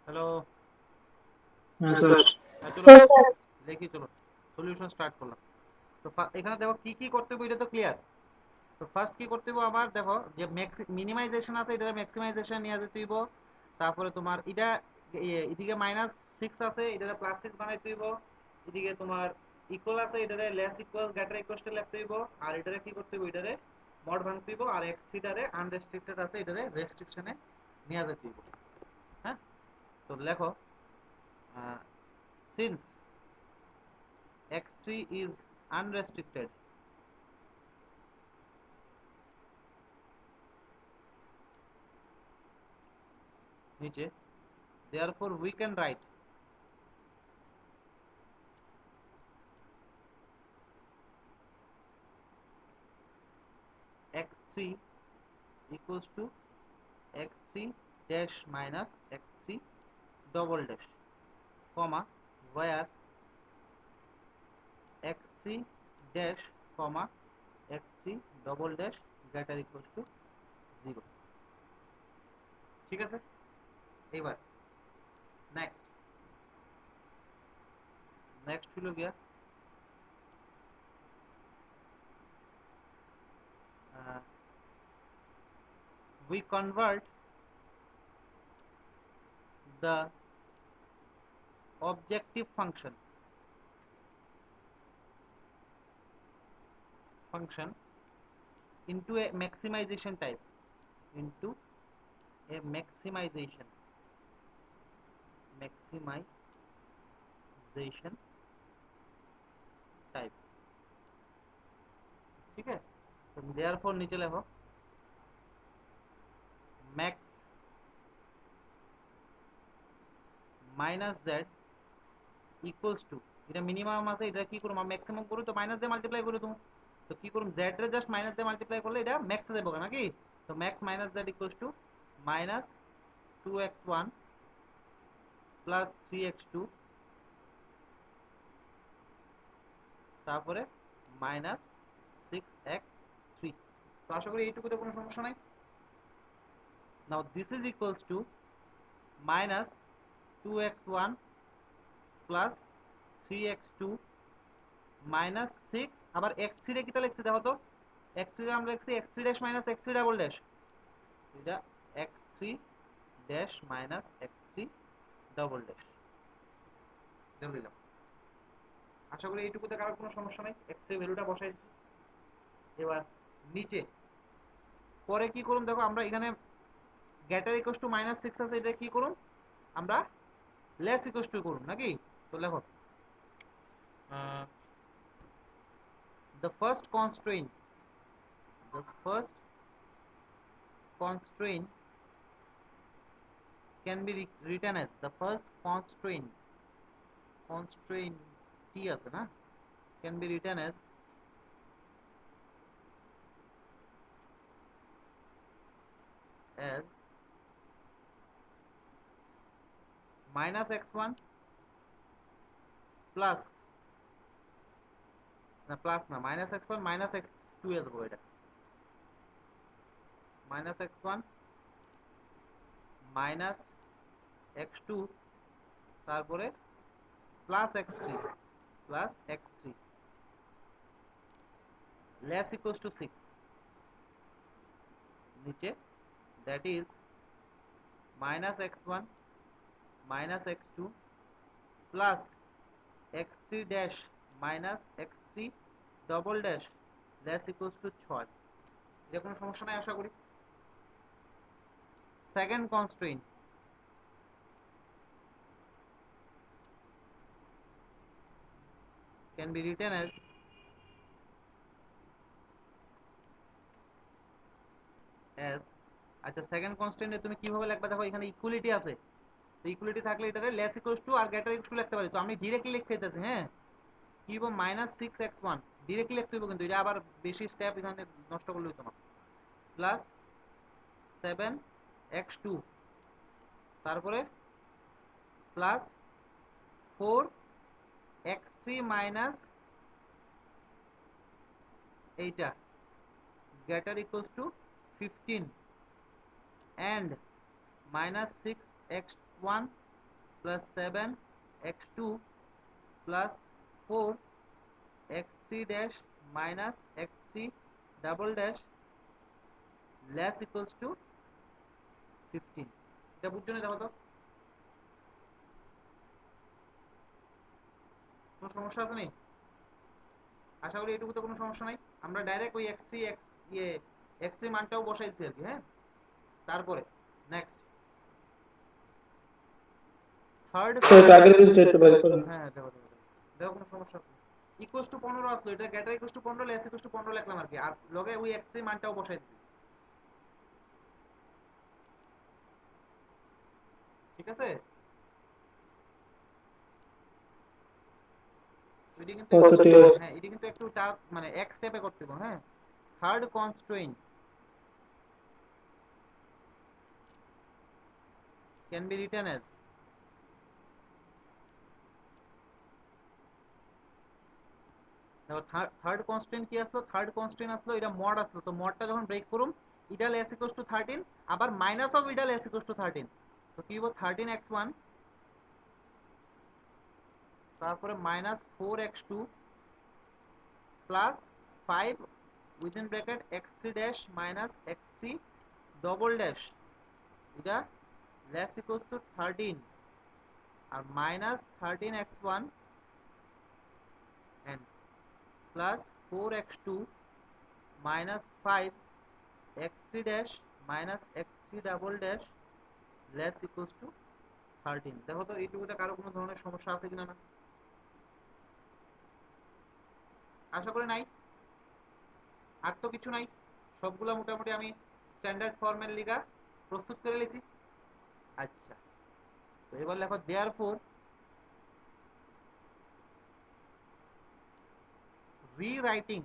[SPEAKER 1] হ্যালো
[SPEAKER 3] হ্যাঁ স্যার।
[SPEAKER 1] হ্যাঁ চলো
[SPEAKER 4] হ্যাঁ স্যার।
[SPEAKER 1] দেখি, চলো সলিউশন স্টার্ট করলাম। তো এখানে দেখো কি কি করতে হবে, এটা তো ক্লিয়ার। তো ফার্স্ট কি করতে হবে আমার, দেখো যে মিনিমাইজেশন আছে এটা ম্যাক্সিমাইজেশন নিয়ে যেতে হইব। তারপরে তোমার এটা এদিকে -6 আছে, এটা +6 বানাইতে হইব। এদিকে তোমার ইকুয়াল আছে, এটারে less equal greater equal to লিখতে হইব। আর এটারে কি করতে হইব, এটারে মড ভাঙতে হইব। আর এক্সিটারে আনরেস্ট্রিক্টেড আছে, এটারে রেস্ট্রিকশনে নিয়ে যেতে হইব। হ্যাঁ, তো লেখো সিন্স x3 is unrestricted, নিচে therefore we can write x3 equals to x3 dash minus x3 double dash, comma, where x3 dash comma x3 double dash greater equals to 0। ঠিক আছে, এবার নেক্সট হলো গিয়া we convert the objective function into a maximization type, into a maximization type। ठीक है, तो therefore नीचे लिखो max minus z equals to, এটা মিনিমাম আছে, এটা কি করব ম্যাক্সিমাম করব, তো মাইনাস দিয়ে মাল্টিপ্লাই করে তুমি। তো কি করব, z রে জাস্ট মাইনাস দিয়ে মাল্টিপ্লাই করলে এটা ম্যাক্স এ যাবে নাকি। তো max minus z equals to -2x1 plus 3x2 তারপরে -6x3। তো আশা করি এইটুকুতে কোনো সমস্যা নাই। Now this is equals to -2x1 plus 3x2 -6, আবার x3 রে কিটা লিখছি দেখো তো, x3 রে আমরা লিখছি x3 dash minus x3 double dash, এটা x3 dash minus x3 double dash দিলাম। আশা করি এইটুকুতে কারোর কোনো সমস্যা নাই, x এর ভ্যালুটা বসাই দিচ্ছি। এবার নিচে পরে কি করুন, দেখো আমরা এখানে গ্রেটার ইকুয়ালস টু -6 আছে, এটা কি করুন আমরা লেস ইকুয়ালস টু করুন নাকি। তো লেখো the first constraint can be written as the first constraint t আছে না, can be written as -x1 plus না প্লাস না -x1 -x2 এ দেবো, এটা -x1 -x2 তারপরে +x3 less equals to 6, নিচে that is -x1 -x2 plus x3 dash minus x3 double dash less equals to 6। এটা কোনো সমস্যা নাই আশা করি। Second constraint can be written as আচ্ছা সেকেন্ড কনস্ট্রেইন্টে তুমি কিভাবে লিখবা, দেখো এখানে ইকুয়ালিটি আছে, তো ইকুয়ালিটি থাকলে এটারে লেস ইকুয়ালস টু আর গ্রেটার ইকুয়ালস টু লিখতে পারি। তো আমি ডিরেক্টলি লিখতে চাইছি, হ্যাঁ কি হইব -6x1 ডিরেক্টলি লিখতে হইব, কিন্তু এটা আবার বেশি স্টেপ এখানে নষ্ট করলে হইতো না। প্লাস 7x2 তারপরে প্লাস 4x3 মাইনাস এইটা greater equals to 15 and minus 6x1 plus 7x2 plus 4x3 dash minus x3 double dash less equals to 15. এটা বুঝছো না? দেখো তো কোনো সমস্যা আছে নেই? আশা করি এটুকুতে কোনো সমস্যা নাই। আমরা ডাইরেক্ট ওই x3 মানটাও বসাইছি আর কি। হ্যাঁ, তারপরে নেক্সট থার্ড।
[SPEAKER 3] এটা আগের পেজটা একটু বের করুন।
[SPEAKER 1] হ্যাঁ, দেখো দেখো দেখো কোনো সমস্যা আছে? ইকুয়ালস টু 15 আসলো, এটা greater equals to 15 less equals to 15 লিখলাম আর কি, আর লগে ওই x3 মানটাও বসাই দিছি। ঠিক আছে? এটা কিন্তু হ্যাঁ, এটা কিন্তু একটু টাফ, মানে এক স্টেপে করতে হবে। হ্যাঁ, third constraint can be written as, third constraint কি আসলো? থার্ড কনস্ট্রেইন্ট আসলো এটা মড আসলো, তো মডটা যখন ব্রেক করুম এটা লেস ইকুয়ালস টু 13 আবার মাইনাস অফ এটা লেস ইকুয়ালস টু 13, তো কি হবে 13x1 তারপরে minus 4x2 plus 5 within bracket x3 dash minus x3 double dash এটা লেস ইকুয়ালস টু 13 আর minus 13x1 and plus 4x2 minus 5 x3 dash minus x3 double dash less equals to 13. দেখো তো এইটুকুতে কারো কোনো ধরনের সমস্যা আছে কিনা? না, আশা করি নাই। আর তো কিছু নাই, সবগুলো মোটামুটি আমি স্ট্যান্ডার্ড ফর্মের লিগা প্রস্তুত করে লিখি। আচ্ছা, তো এবার লেখো দেয়ারফর রিরাইটিং,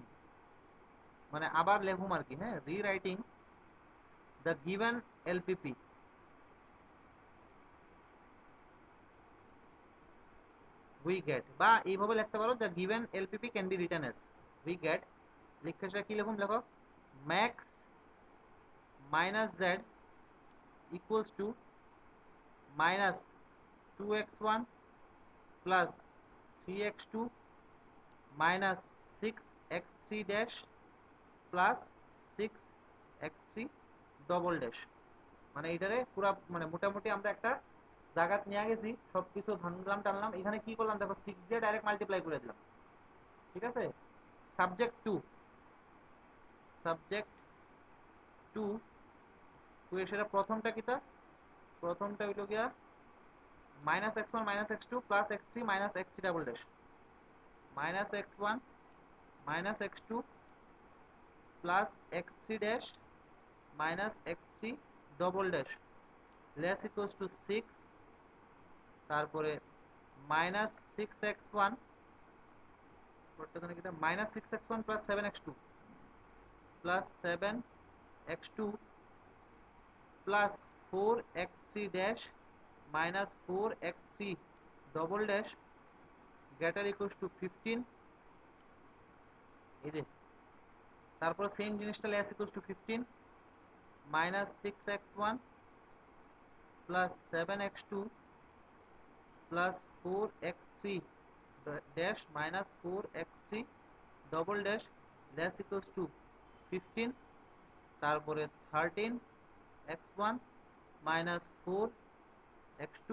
[SPEAKER 1] মানে আবার লেখুম আর কি। হ্যাঁ, rewriting the given LPP we get, বা এইভাবে লিখতে পারো the given LPP can be written as we get। লিখতে কি লিখুন? লেখো max minus z equals to minus 2x1 plus 3x2 minus 6x3 dash plus 6x3 double dash. মানে এটারে পুরা মানে মোটামুটি আমরা একটা জায়গা নিয়ে গেছি, সবকিছু ভাঙলাম টানলাম, এখানে কি করলাম দেখো 6 দিয়ে ডাইরেক্ট মাল্টিপ্লাই করে দিলাম। ঠিক আছে? Subject to, subject to to এর সেটা প্রথমটা কিটা? প্রথমটা হইল গিয়া minus x1 minus x2 plus x3 minus x3 double dash minus x1 minus x2 plus x3 dash minus x3 double dash less equals to 6, তারপরে minus 6x1 minus 6x1 plus 7x2 plus 7x2 plus 4x3 dash minus 4x3 double dash greater equals to 15। এই যে তারপর same জিনিসটা less equals to 15 minus 6x1 plus 7x2 plus 4x3 dash minus 4x3 double dash less equals to 15, তারপরে 13x1 minus 4x2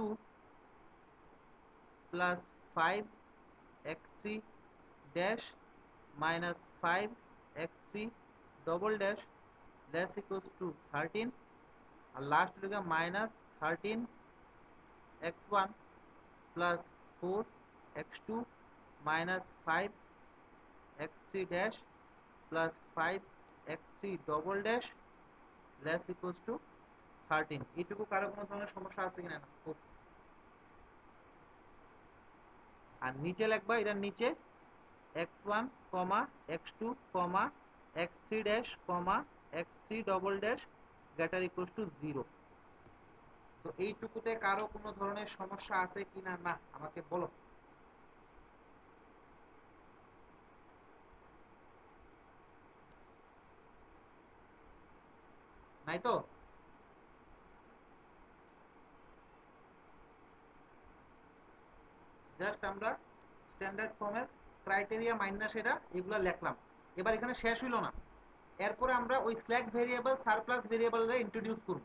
[SPEAKER 1] plus 5x3 dash minus 5x3 double dash less equals to 13, আর last হলো minus 13x1 plus 4x2 minus 5x3 dash plus 5x3 double dash less equals to 13। এইটুকু কারো কোনো ধরনের সমস্যা আছে কিনা? না। আর নিচে লিখবা, এটার নিচে x1 x2 x3 dash x3 double dash greater equals two 0। তো এইটুকুতে কারো কোনো ধরনের সমস্যা আছে কিনা? না, আমাকে বলো। নাই তো? জাস্ট আমরা স্ট্যান্ডার্ড ফর্মের ক্রাইটেরিয়া মাইনাস এটা এগুলা লিখলাম। এবার এখানে শেষ হইল না, এরপরে আমরা ওই স্ল্যাক ভেরিয়েবল সারপ্লাস ভেরিয়েবলরে ইন্ট্রোডিউস করব।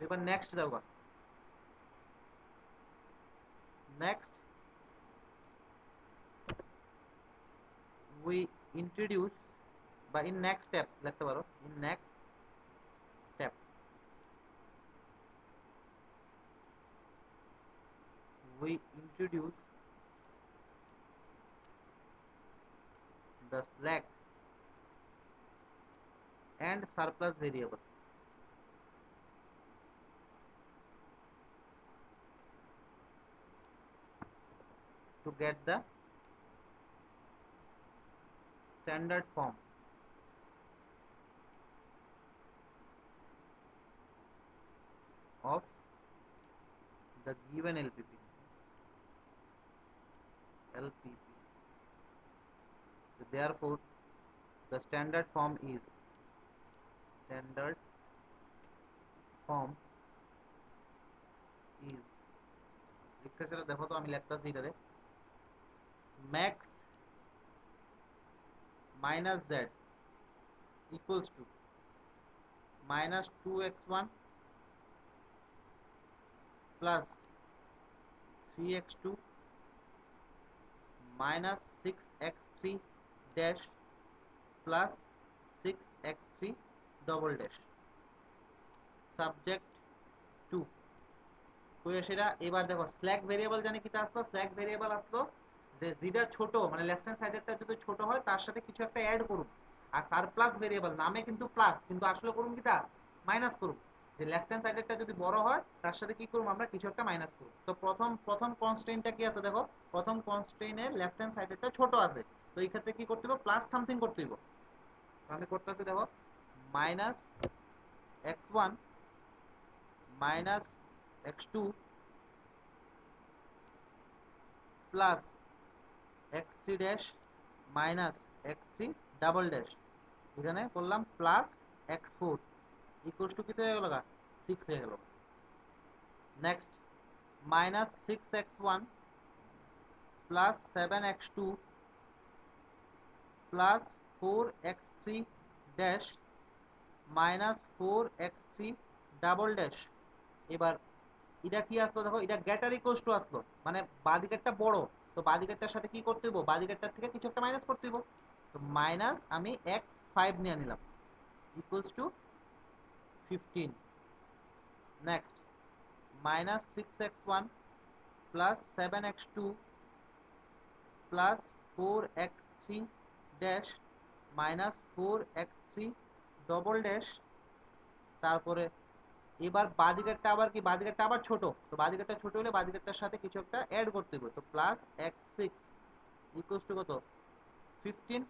[SPEAKER 1] এবার নেক্সট যাও। নেক্সট we introduce বা in next step লিখতে পারো, in next step we introduce the slack and surplus variable to get the standard form of the given LPP. So therefore the standard form is লিখতে দেখো তো, আমি লিখতেছি এটারে max minus z equals to minus 2x1 plus 3x2 minus 6x3 dash plus 6x3 double dash subject to সেটা। এবার দেখো slack variable জানি কি আসলো, স্ল্যাক ভেরিয়েবল আসলো যে যেটা ছোট মানে লেফট হ্যান্ড সাইডেরটা যদি ছোট হয় তার সাথে কিছু একটা অ্যাড করুন। আর সারপ্লাস ভেরিয়েবল নামে কিন্তু প্লাস, কিন্তু আসলে করুন কি তা মাইনাস করুন। যে লেফট হ্যান্ড সাইডেরটা যদি বড় হয় তার সাথে কি করুন আমরা কিছু একটা মাইনাস করুন। তো প্রথম কনস্ট্রেইনটা কি আছে দেখো, প্রথম কনস্ট্রেইনের লেফট হ্যান্ড সাইডেরটা ছোট আছে, তো এই ক্ষেত্রে কি করতে হবে প্লাস সামথিং করতে হবে। আমি করতেছি দেখো minus x1 minus x2 plus x3 dash minus x3 double dash, এখানে করলাম প্লাস x4 ইকুয়ালস টু কত হয়ে গেল 6 হয়ে গেল। Next minus 6x1 plus 7x2 plus 4x3 dash minus 4x3 double dash. এবার এটা কি আসলো দেখো, এটা গ্রেটার ইকুয়ালস টু আসলো, মানে বাদিকেরটা বড়, তো বাদিকেরটার সাথে কি করতে হইব, বাদিকেরটার থেকে কিছু একটা মাইনাস করতে হইব। তো মাইনাস আমি x5 নিয়ে নিলাম equals to 15। Next minus 6x1 plus 7x2 plus 4x3 dash minus 4x3 double dash. তারপরে এবার বাদিকেরটা আবার কি, বাদিকেরটা আবার ছোট, তো বাদিকেরটা ছোট হলে বাদিকেরটার সাথে কিছু একটা অ্যাড করতে হবে, তো প্লাস x6 ইকুয়ালস টু কত 15।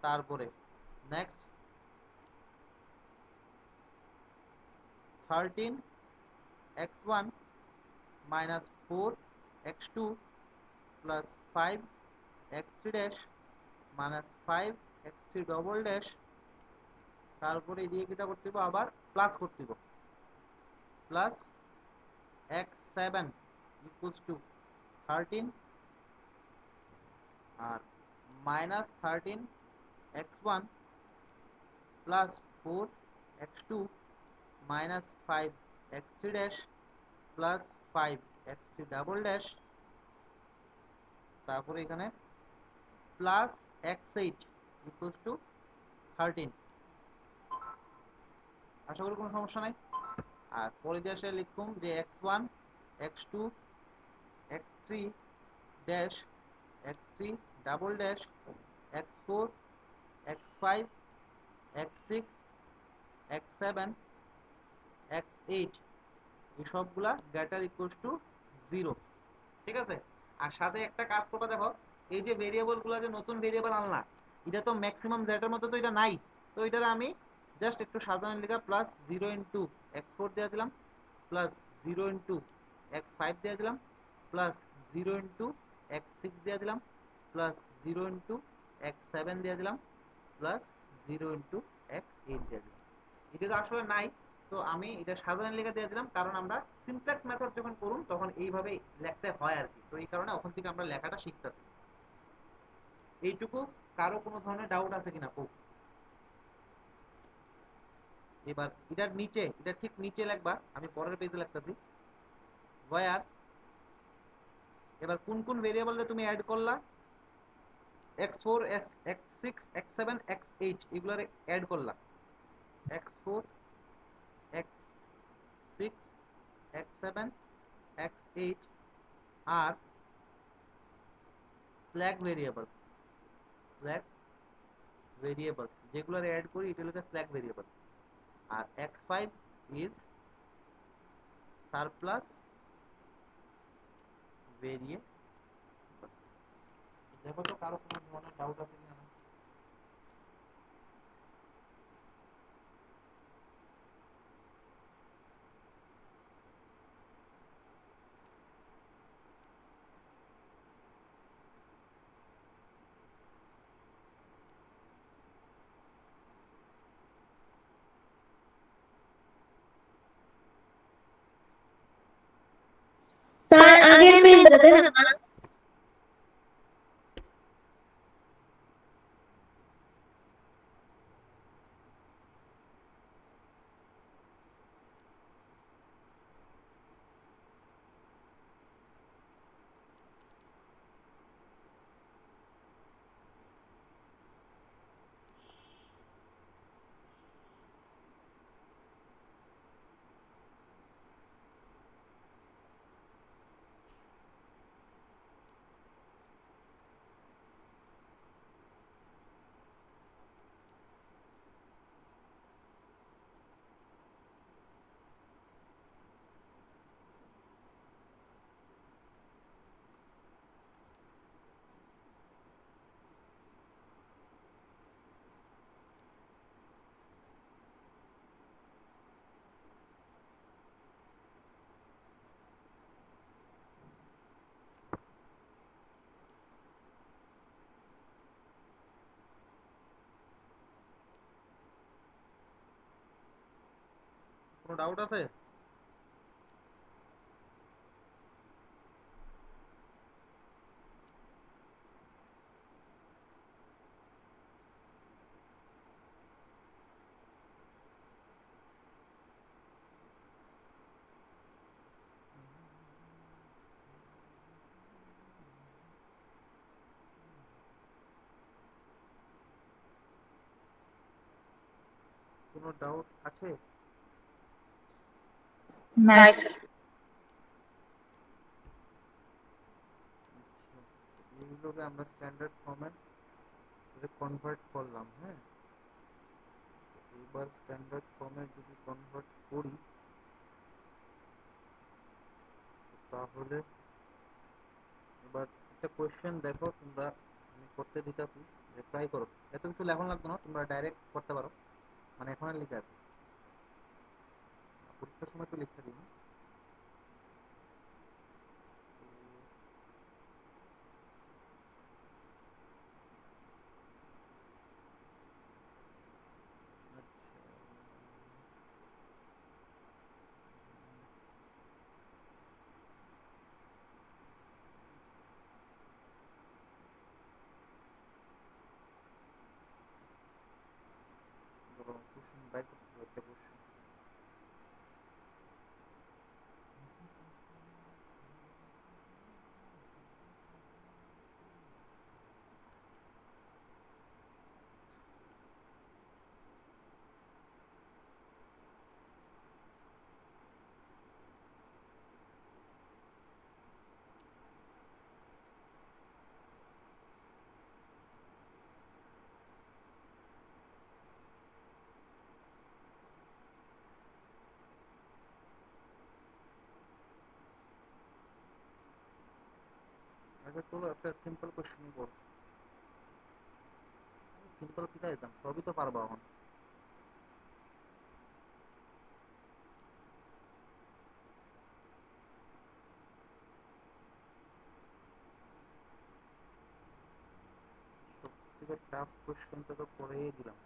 [SPEAKER 1] তারপরে next 13x1 minus 4x2 plus 5x3 dash minus 5x3 double dash। তারপরে এদিকে কিটা করতে হবে আবার প্লাস করতে হবে, প্লাস x7 equals to 13 আর minus 13x1 plus 4x2 minus 5x3 dash plus 5x3 double dash. তারপরে এখানে প্লাস x8 ইকুয়ালস টু 13। আশা করি কোনো সমস্যা নাই। আর পরে দিয়ে আসে লিখুন যে x1 x2 x3 dash x3 double dash x4 x5 x6 x7 x8 এই সবগুলা গ্রেটার ইকুয়ালস টু 0। ঠিক আছে। আর সাথে একটা কাজ করবা দেখো, এই যে ভেরিয়েবল গুলো যে নতুন ভেরিয়েবল আনলা, এটা তো ম্যাক্সিমাম জেটার মধ্যে তো এটা নাই, তো এটার আমি জাস্ট একটু সাধারণ লিখা প্লাস 0 ইন্টু x4 দিয়ে দিলাম, প্লাস 0 ইন্টু x5 দিয়ে দিলাম, প্লাস 0 ইন্টু x6 দিয়ে দিলাম, প্লাস 0 ইন্টু x7 দিয়ে দিলাম, প্লাস 0 ইন্টু x8 দিয়ে দিলাম। এটা তো আসলে নাই, তো আমি এটা সাধারণ লেখা দিয়ে দিলাম, কারণ আমরা সিনট্যাক্স মেথড যখন করুন তখন এইভাবে লিখতে হয় আর কি। তো এই কারণে ওখান থেকে আমরা লেখাটা শিখতেছি। এইটুকু কারো কোনো ধরনের ডাউট আছে কিনা খুব? এবার এটার নিচে, এটা ঠিক নিচে লিখবা, আমি পরের পেজে লিখতেছি ওয়্যার। এবার কোন কোন ভেরিয়েবলে তুমি অ্যাড করলা, x4 x6 x7 x8 এগুলার অ্যাড করলা, x4 x6 x7 x8 আর স্ল্যাক ভেরিয়েবল, স্ল্যাক ভেরিয়েবল যেগুলোর অ্যাড করি এটা হলো স্ল্যাক ভেরিয়েবল। আর x5 ইজ সারপ্লাস ভেরিয়েবল। দেখো তো কারো কোনো ধরনের ডাউট আছে কিনা।
[SPEAKER 4] স্যার আগের পেজটা দেন না।
[SPEAKER 1] কোনো ডাউট আছে? কোনো ডাউট আছে?
[SPEAKER 2] নাই স্যার।
[SPEAKER 1] এইগুলোকে আমরা স্ট্যান্ডার্ড ফর্মে কনভার্ট করলাম। হ্যাঁ, এবার স্ট্যান্ডার্ড ফর্মে যদি কনভার্ট করি তাহলে এবার একটা কোয়েশ্চেন দেখো তোমরা, আমি করতে দিতেছি, ট্রাই করো। এত কিছু লেখন লাগতো না, তোমরা ডাইরেক্ট করতে পারো, মানে এখন আর লিখে আছে, পরীক্ষার সময় তো লিখতে দিই না। কোশ্চেন বাই করতে হবে, একটা কোশ্চেন। আচ্ছা চলো একটা সিম্পল কোশ্চেন করো। সিম্পল কিটা দিতাম, সবই তো পারবা এখন। সব থেকে টাফ কোশ্চেনটা তো করেই দিলাম।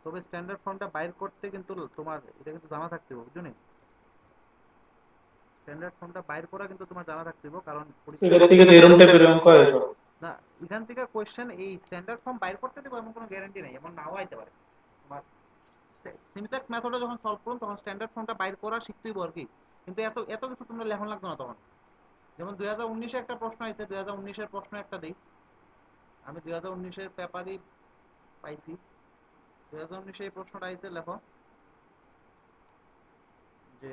[SPEAKER 1] তবে স্ট্যান্ডার্ড ফর্মটা বাইর করতে কিন্তু তোমার এটা কিন্তু জানা থাকতে হবে, বুঝছো নি? স্ট্যান্ডার্ড ফর্মটা বাইর করা কিন্তু তোমার জানা থাকতে হবে, কারণ
[SPEAKER 3] সেটার থেকে তো এরকম টাইপের অঙ্ক হয় সব।
[SPEAKER 1] না, এখান থেকে কোশ্চেন এই স্ট্যান্ডার্ড ফর্ম বাইর করতে দেবো এমন কোনো গ্যারান্টি নেই, এমন নাও আইতে পারে। তোমার সিমপ্লেক্স মেথডে যখন সলভ করুন তখন স্ট্যান্ডার্ড ফর্মটা বাইর করা শিখতেই আর কি, কিন্তু এত এত কিছু তোমরা লেখন লাগবে না তখন। যেমন 2019-এ একটা প্রশ্ন আছে, 2019-এর প্রশ্ন একটা দেই আমি, 2019-এর পেপারই পাইছি। 2019-এ এই প্রশ্নটা আইছে, লেখো যে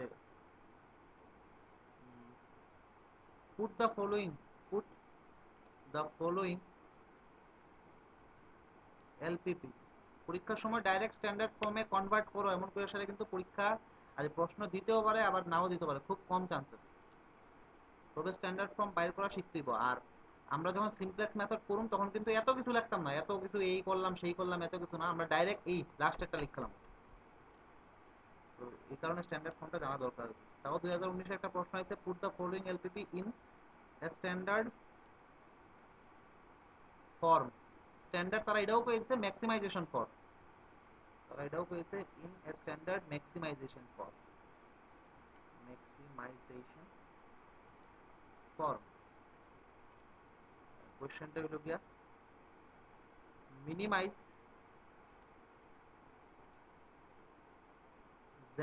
[SPEAKER 1] put the following put the following LPP পরীক্ষার সময় ডাইরেক্ট স্ট্যান্ডার্ড ফর্মে কনভার্ট করো, এমন করে সাথে কিন্তু পরীক্ষা আর প্রশ্ন দিতেও পারে আবার নাও দিতে পারে, খুব কম চান্সেস। তবে স্ট্যান্ডার্ড ফর্ম বাইর করা শিখতেইব। আর আমরা যখন সিমপ্লেক্স মেথড করুন তখন কিন্তু এত কিছু লিখতাম না, এত কিছু এই করলাম সেই করলাম এত কিছু না, আমরা ডাইরেক্ট এই লাস্টেরটা লিখলাম। তো এই কারণে স্ট্যান্ডার্ড ফর্মটা জানা দরকার। তাও 2019-এ একটা প্রশ্ন আছে, put the following LPP in standard form. Standard তারা এটাও পেয়েছে ম্যাক্সিমাইজেশন ফর্ম, তারা এটাও পেয়েছে in standard maximisation form, maximisation form. কোশ্চেনটা হলো গিয়া minimise z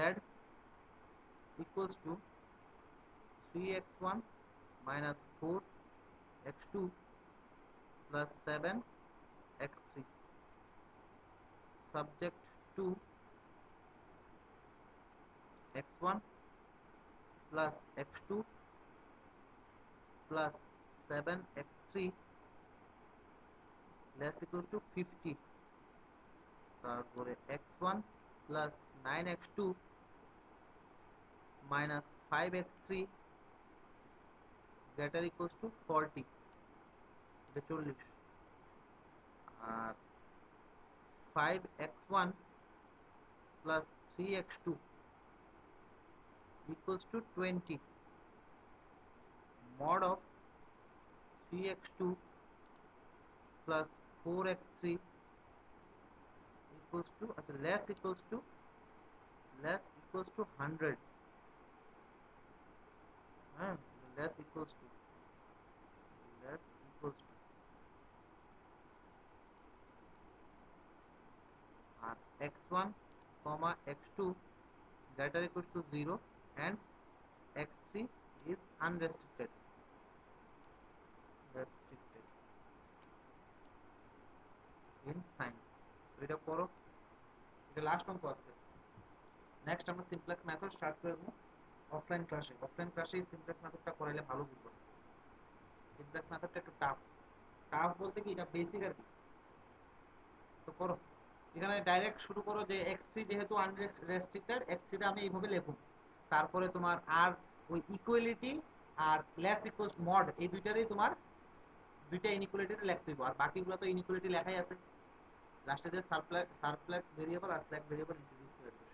[SPEAKER 1] equals to 3x1 minus 4x2 plus 7x3 subject to x1 plus x2 plus 7x3 less equals to 50, তারপরে x1 plus 9x2 minus 5x3 greater equals to 40, এটা 40। আর 5x1 plus 3x2 equals to 20, mod of 3x2 plus 4x3 equals to less equals to 100, হ্যাঁ less equals to R x1 comma x2 greater equals to 0 and x3 is unrestricted, restricted in sign। এটা করো, এটা last অঙ্ক আছে। Next আমরা simplex method start করব offline ক্লাসে। Offline ক্লাসে সিমপ্লেক্স মেথডটা করাইলে ভালো বুঝবো। সিমপ্লেক্স মেথডটা একটু টাফ, টাফ বলতে কি এটা বেসিক আর কি। তো করো, এখানে ডাইরেক্ট শুরু করো যে x3 যেহেতু আনরেস্ট্রিক্টেড, x3 টা আমি এইভাবে লিখব, তারপরে তোমার আর ওই ইকুয়ালিটি আর লেস ইকুয়ালস মড এই দুইটারই তোমার দুইটা ইনইকুয়ালিটিতে লিখতে হবে, আর বাকিগুলো তো ইনইকুয়ালিটি লেখাই আছে। লাস্টে যে সারপ্লেক্স ভেরিয়েবল আর স্ল্যাক ভেরিয়েবল ইন্ট্রোডিউস করে দেবে।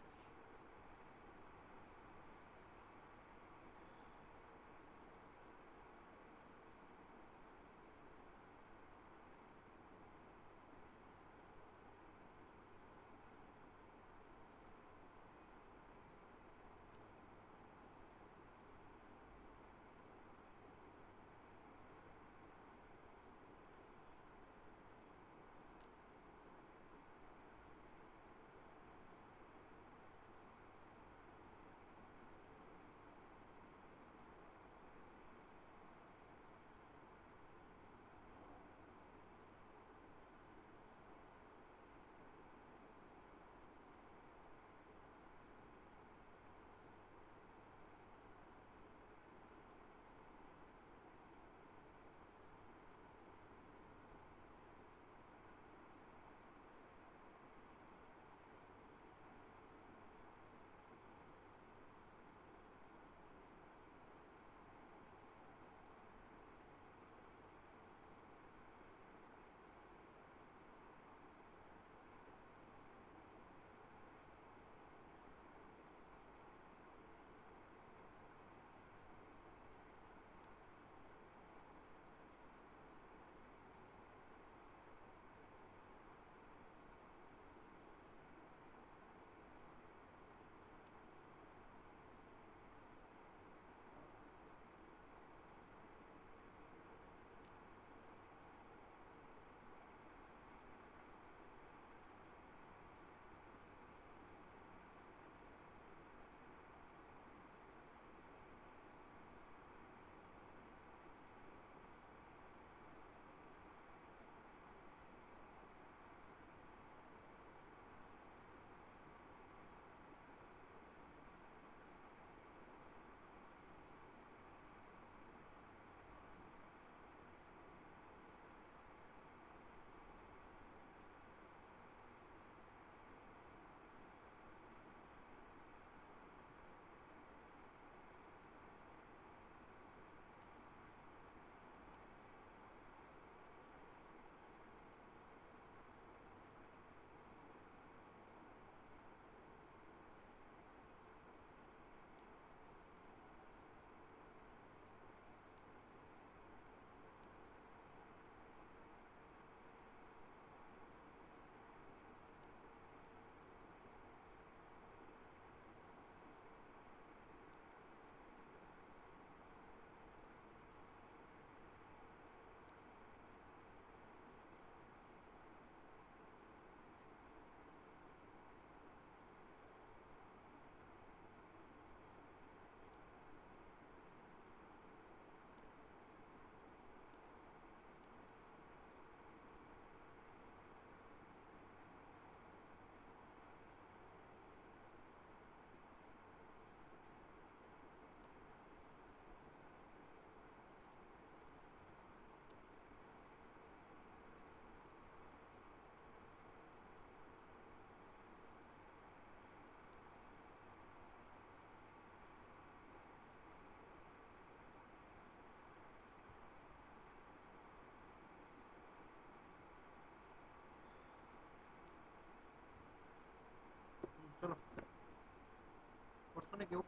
[SPEAKER 1] না কেউ?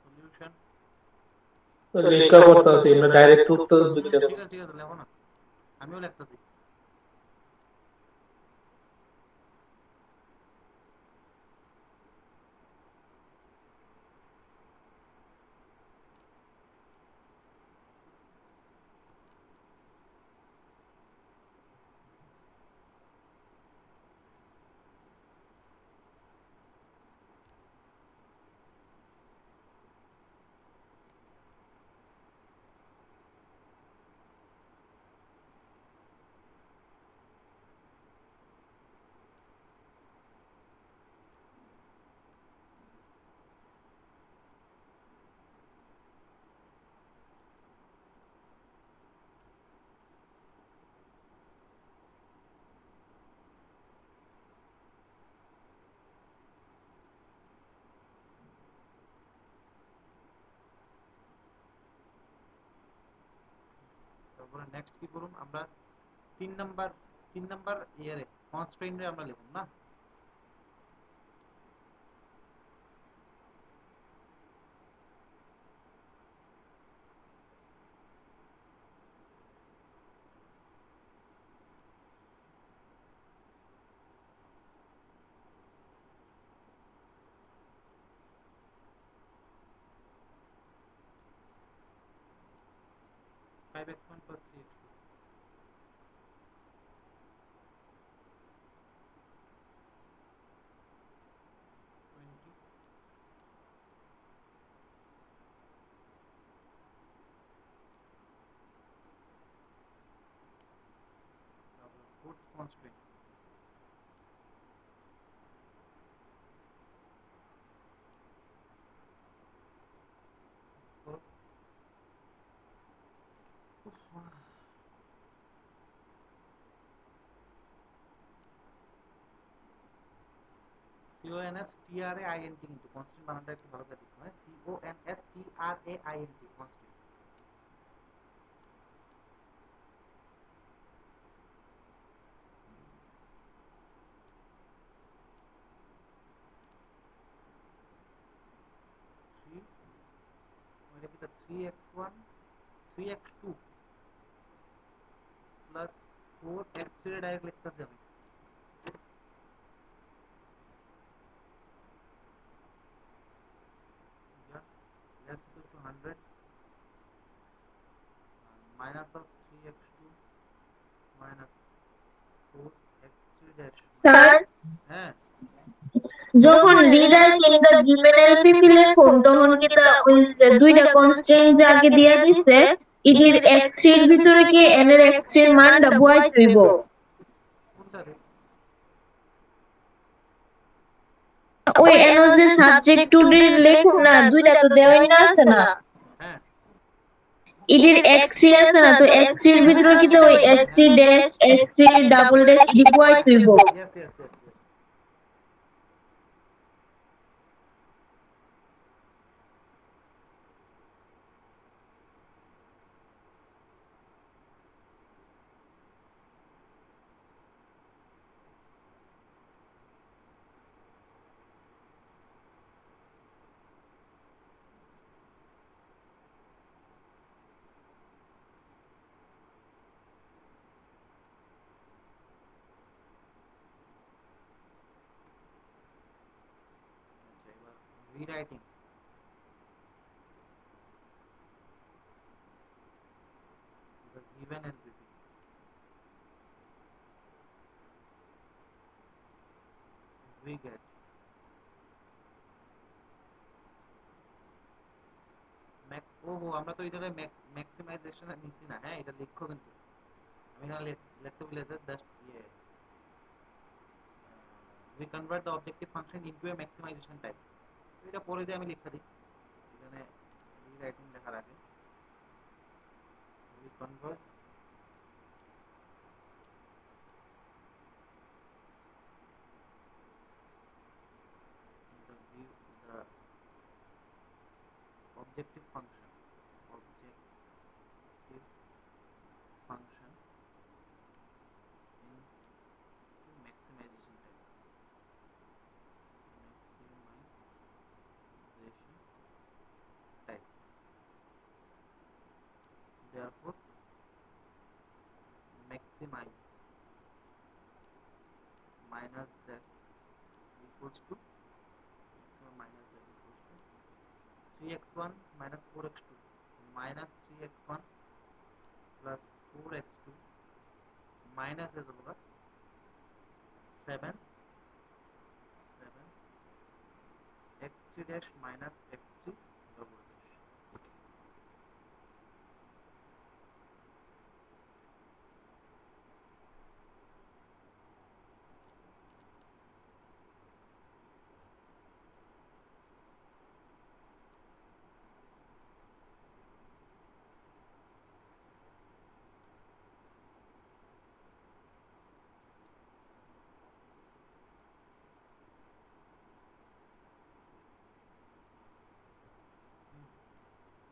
[SPEAKER 1] সলিউশন
[SPEAKER 3] তো লেখা করতেছি আমরা ডাইরেক্ট উত্তর বুঝতে
[SPEAKER 1] ঠিক আছে লেখো না, আমিও লিখতেছি। তারপরে নেক্সট কি করুন আমরা? 3 নাম্বার ইয়ারে কনস্ট্রেইনরে আমরা লিখুন না। Five x one plus three x তারপরে ফোর্থ কনস্ট্রেইন CONSTRAINT, কিন্তু কনস্ট্রেইন বানানটা একটু ভালো করে লিখতে হয়। CONSTRAINT constrain. ওইটা কি 3x1 3x2 plus 4x3 direct লিখতে যাবে। Less equal to 100 minus of 3x2 minus 4x3 dash।
[SPEAKER 4] Sir,
[SPEAKER 1] হ্যাঁ
[SPEAKER 4] যখন rewrite in the given LPP লিখুন তখন কি তা ওই যে দুইটা কনস্ট্রেইন্ট যে আগে দিয়া দিছে এটির x3 এর ভিতরে কি n এর x3 এর মানটা বসাইতে হইব?
[SPEAKER 1] কোনটা রে?
[SPEAKER 4] ওই n ও যে সাবজেক্ট টু এর লিখুন না, দুইটা তো দেওয়াই না আছে না,
[SPEAKER 1] হ্যাঁ
[SPEAKER 4] এটির x3 আছে না, তো x3 এর ভিতরে কি তো ওই x3 dash x3 double dash এটি বসাইতে হইব।
[SPEAKER 1] yes yes yes yes আচ্ছা এবার rewriting the given LPP we get max. ওহো আমরা তো এই জায়গায় ম্যাক্সিমাইজেশন নিচ্ছি না। হ্যাঁ এটা লিখো, কিন্তু আমি এখানে লিখতে বলেছে just we convert the objective function into a maximization type। তো এটা পরে দিয়ে আমি লিখতে দিই এখানে রিরাইটিং লেখার আগে we convert the objective function into maximization type। minus z equals to maximum minus z equals to 3x1 minus 4x2 minus 3x1 plus 4x2 minus is होगा 7 x3 dash minus x3 double dash.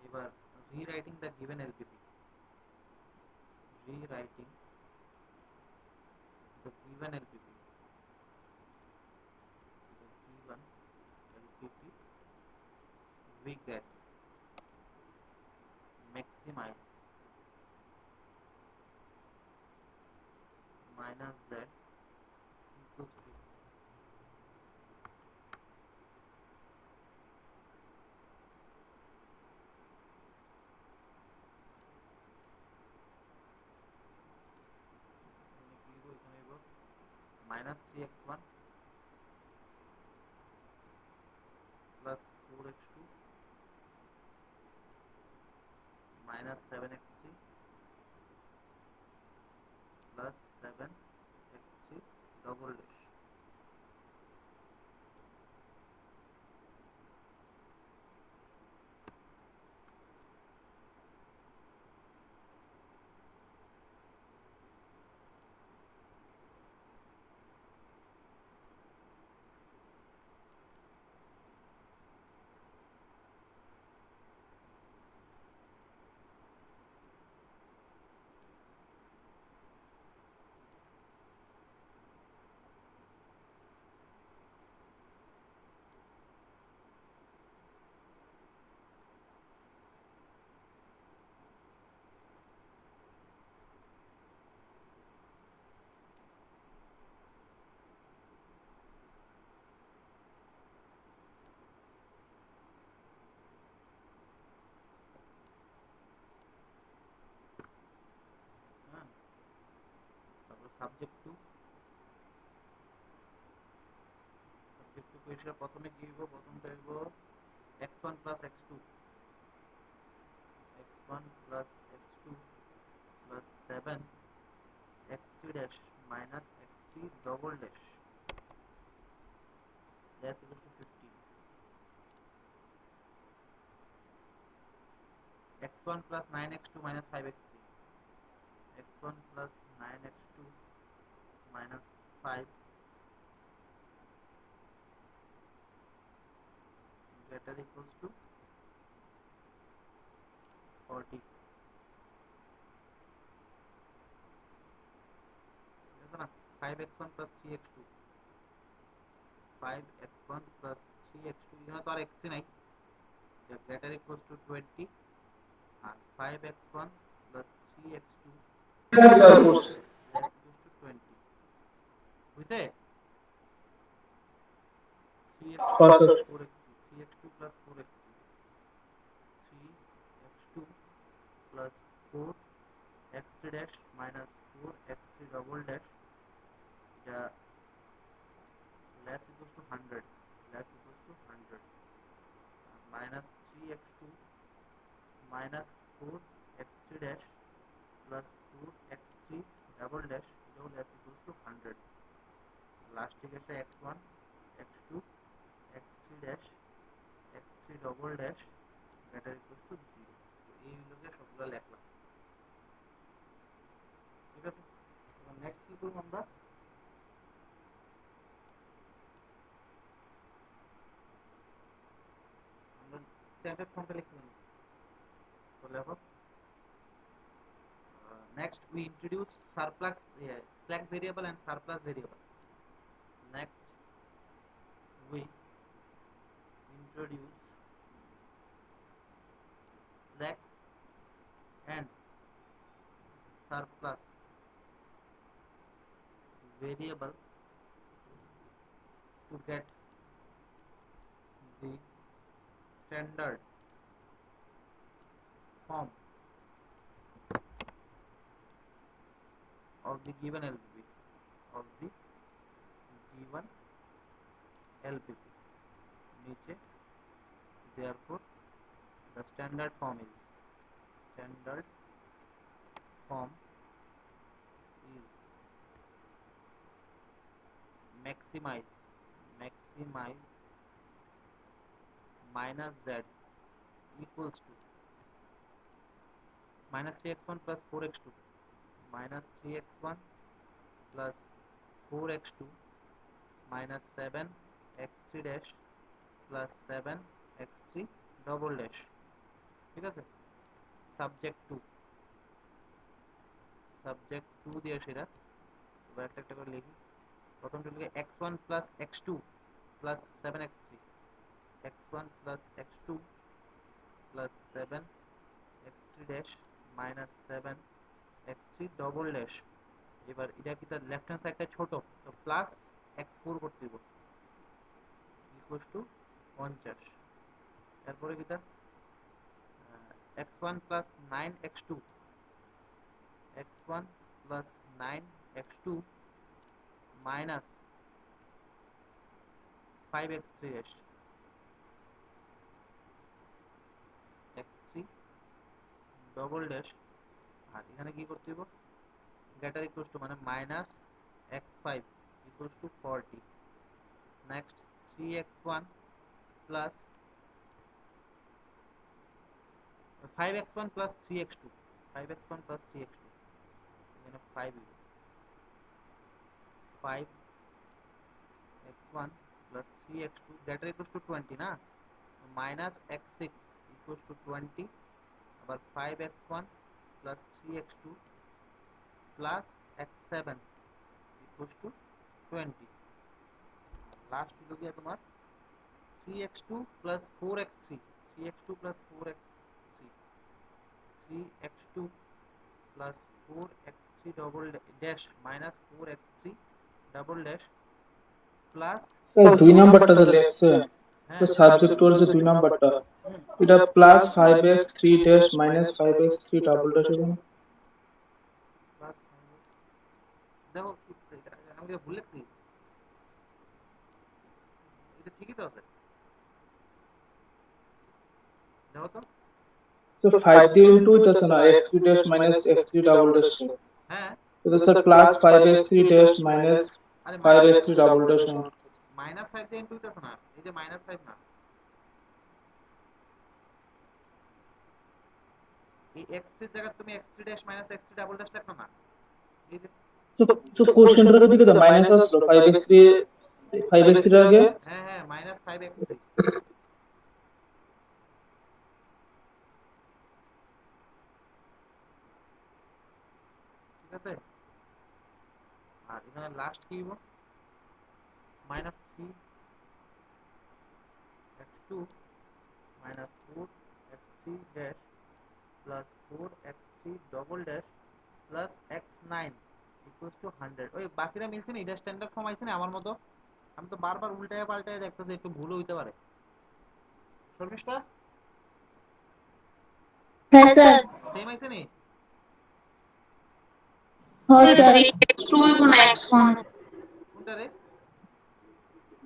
[SPEAKER 1] এবার rewriting the given LPP, rewriting the given LPP, we get maximize minus z equals to minus 3x1 plus 4x2 minus 7x3 plus 7x3 double dash. Subject to question প্রথমে কি হইব, প্রথমটা হইব x1 plus x2 plus 7 x3 dash minus x3 double dash that's equal to 15. x1 plus 9x2 minus 5x3 x1 plus 9x2 minus 5 greater equals to 40. ঠিক আছে না? 5x1 plus 3x2 5x1 plus 3x2 এখানে তো আর x3 নাই, greater equals to 20 আর 5x1 plus 3x2
[SPEAKER 3] sir করছে
[SPEAKER 1] less equals to 20 বুঝতে 3x2
[SPEAKER 3] পাঁচ
[SPEAKER 1] plus 4x3 3x2 plus 4x3 3x2 plus 4x3 dash minus 4x3 double dash এটা less equals to 100 minus 3x2 minus 4x3 dash plus 4x3 double dash এটাও less equals to 100 last থেকে একটা x1 x2 x3 dash x3 double dash greater equals to 0. তো এই হলো সবগুলো লেখলাম, ঠিক আছে? এবার নেক্সট কি করব আমরা, স্ট্যান্ডার্ড ফর্মটা লিখে নেব। তো লেখো next we introduce surplus slack variable and surplus variable. Next we introduce slack and surplus variable to get the standard form of the given LPP niche, therefore the standard form is maximize minus z equals to minus 3x1 plus 4x2 minus 3x1 plus 4x2 minus 7x3 dash plus 7x3 double dash, ঠিক আছে। Subject 2 দিয়ে সেটা এবার একটা করে লিখি। প্রথমটা লিখে x1 plus x2 plus 7x3 x1 plus x2 plus 7x3 dash minus 7x3 double dash। এবার এটা কি তার লেফট হ্যান্ড সাইডটা ছোট, তো প্লাস x4 করতে দিব ইকুয়াল টু 50। তারপরে কি তার x1 plus 9x2 minus 5x3 dash x3 double dash। আর এখানে কি করতে দিব, গ্রেটার ইকুয়াল টু মানে minus x5 equal to 40। Next 3x1 plus 5x1 plus 3x2 5x1 plus 3x2 এখানে 5x1 plus 3x2 greater equal to 20 না, minus x6 equal to 20। আবার 5x1 plus 3x2 plus x7 equal to 20। Last হলো গিয়ে তোমার 3x2 plus 4x3 3x2 plus 4x3 double dash minus 4x3 double dash plus
[SPEAKER 3] sir 2 নাম্বারটা যে লেখছে
[SPEAKER 1] হ্যাঁ
[SPEAKER 3] তো সাবজেক্ট ওর যে 2 নাম্বারটা এটা plus 5x3 dash minus 5x3 double dash এবং
[SPEAKER 1] plus দেখো আমি ভুল লিখছি, এটা ঠিকই তো আছে, দেখো তো।
[SPEAKER 3] তো 5 দিয়ে উল্টো হইতাছে না x3 dash minus x3 double dash.
[SPEAKER 1] হ্যাঁ
[SPEAKER 3] তো sir plus 5x3 dash minus
[SPEAKER 1] আরে
[SPEAKER 3] 5x3 ডাবল ড্যাশ।
[SPEAKER 1] মাইনাস 5 দিয়ে ইনটু হইতাছে না, এই যে মাইনাস 5 না, এই x3 এর জায়গায় তুমি x3 dash minus x3 double dash লিখো না, এই যে
[SPEAKER 3] তো কোশ্চেনটার দিকে তো মাইনাস আসলো 5x3 এর আগে।
[SPEAKER 1] হ্যাঁ হ্যাঁ মাইনাস 5x3 ঠিক আছে। আর এখানে লাস্ট কি হইব, minus 3x2 minus 4x3 dash plus 4x3 double dash plus x9 equals to 100। ওই বাকিরা মিলছে না, এটা স্ট্যান্ডার্ড ফর্ম আইছে না আমার মতো, আমি তো বারবার উল্টায় পাল্টায় দেখতেছি, একটু ভুল হইতে পারে। শর্মিষ্ঠা
[SPEAKER 4] হ্যাঁ স্যার।
[SPEAKER 1] সেম আইছে নি?
[SPEAKER 4] হ্যাঁ স্যার।
[SPEAKER 2] 3x2 হইব না x1
[SPEAKER 1] কোনটা রে?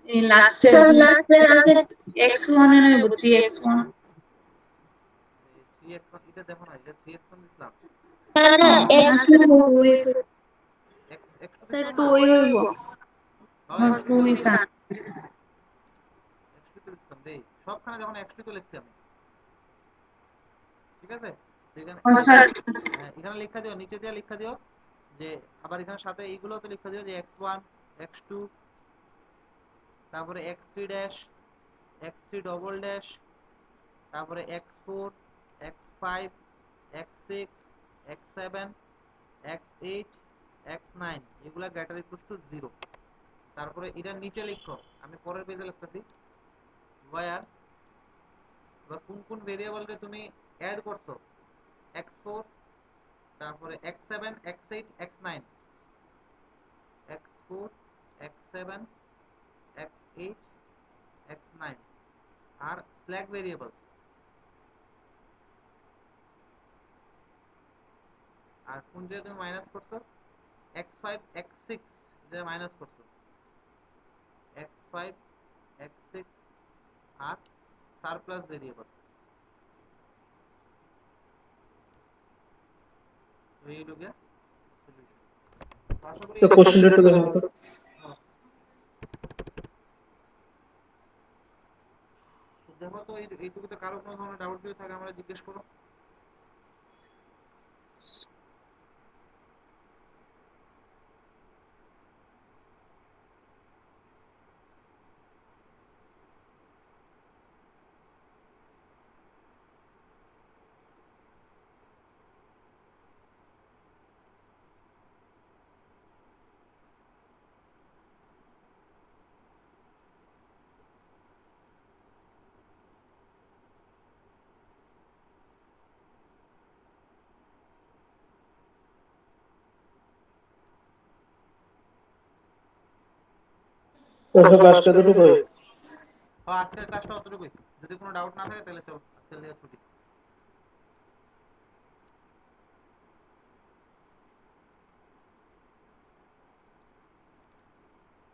[SPEAKER 2] এই লাস্টের
[SPEAKER 4] স্যার লাস্টের আগে
[SPEAKER 2] x1 এর হইব 3x1
[SPEAKER 1] 3x1 এটা দেখো না, এটা 3x1 দিলাম,
[SPEAKER 4] না x2
[SPEAKER 1] x2
[SPEAKER 2] স্যার
[SPEAKER 1] দিলাম
[SPEAKER 2] 2
[SPEAKER 1] না,
[SPEAKER 2] হইব
[SPEAKER 1] হয়
[SPEAKER 2] 2 is
[SPEAKER 1] x2 তো লিখতাম রে, সবখানে যখন x2 তো লিখছি আমি, ঠিক আছে। এখানে
[SPEAKER 2] স্যার
[SPEAKER 1] এখানে লেখা দিও, নিচে দিয়ে লেখা দিও যে, আবার এখানে সাথে এইগুলো তো লেখা দিও যে x1 x2 তারপরে x3 dash x3 double dash তারপরে x4 x5 x6 x7 x8 x9 এগুলা গ্রেটার ইকুয়াল টু 0। তারপরে এটার নিচে লিখো, আমি পরের পেজে লিখতেছি ওয়্যার, এবার কোন কোন ভেরিয়েবলকে তুমি অ্যাড করছো, x4 তারপরে x7 x8 x9 x4 x7 x8 8 x9 আর স্ল্যাক ভেরিয়েবল আর কোন যে তুমি মাইনাস করছো x5 x6 যে মাইনাস করছো x5 x6 আর সারপ্লাস ভেরিয়েবল এই লোকে সলিউশন আশা করি
[SPEAKER 3] তো কোশ্চেনটা একটু দেখো তো।
[SPEAKER 1] দেখো তো এইটুকুতে কারো কোনো ধরনের ডাউট যদি থাকে আমরা জিজ্ঞেস করো
[SPEAKER 3] তো ক্লাসটা দুটো কই
[SPEAKER 1] আজকের ক্লাসটা অতটুকুই যদি কোনো ডাউট না থাকে তাহলে চলো আজকের ছুটি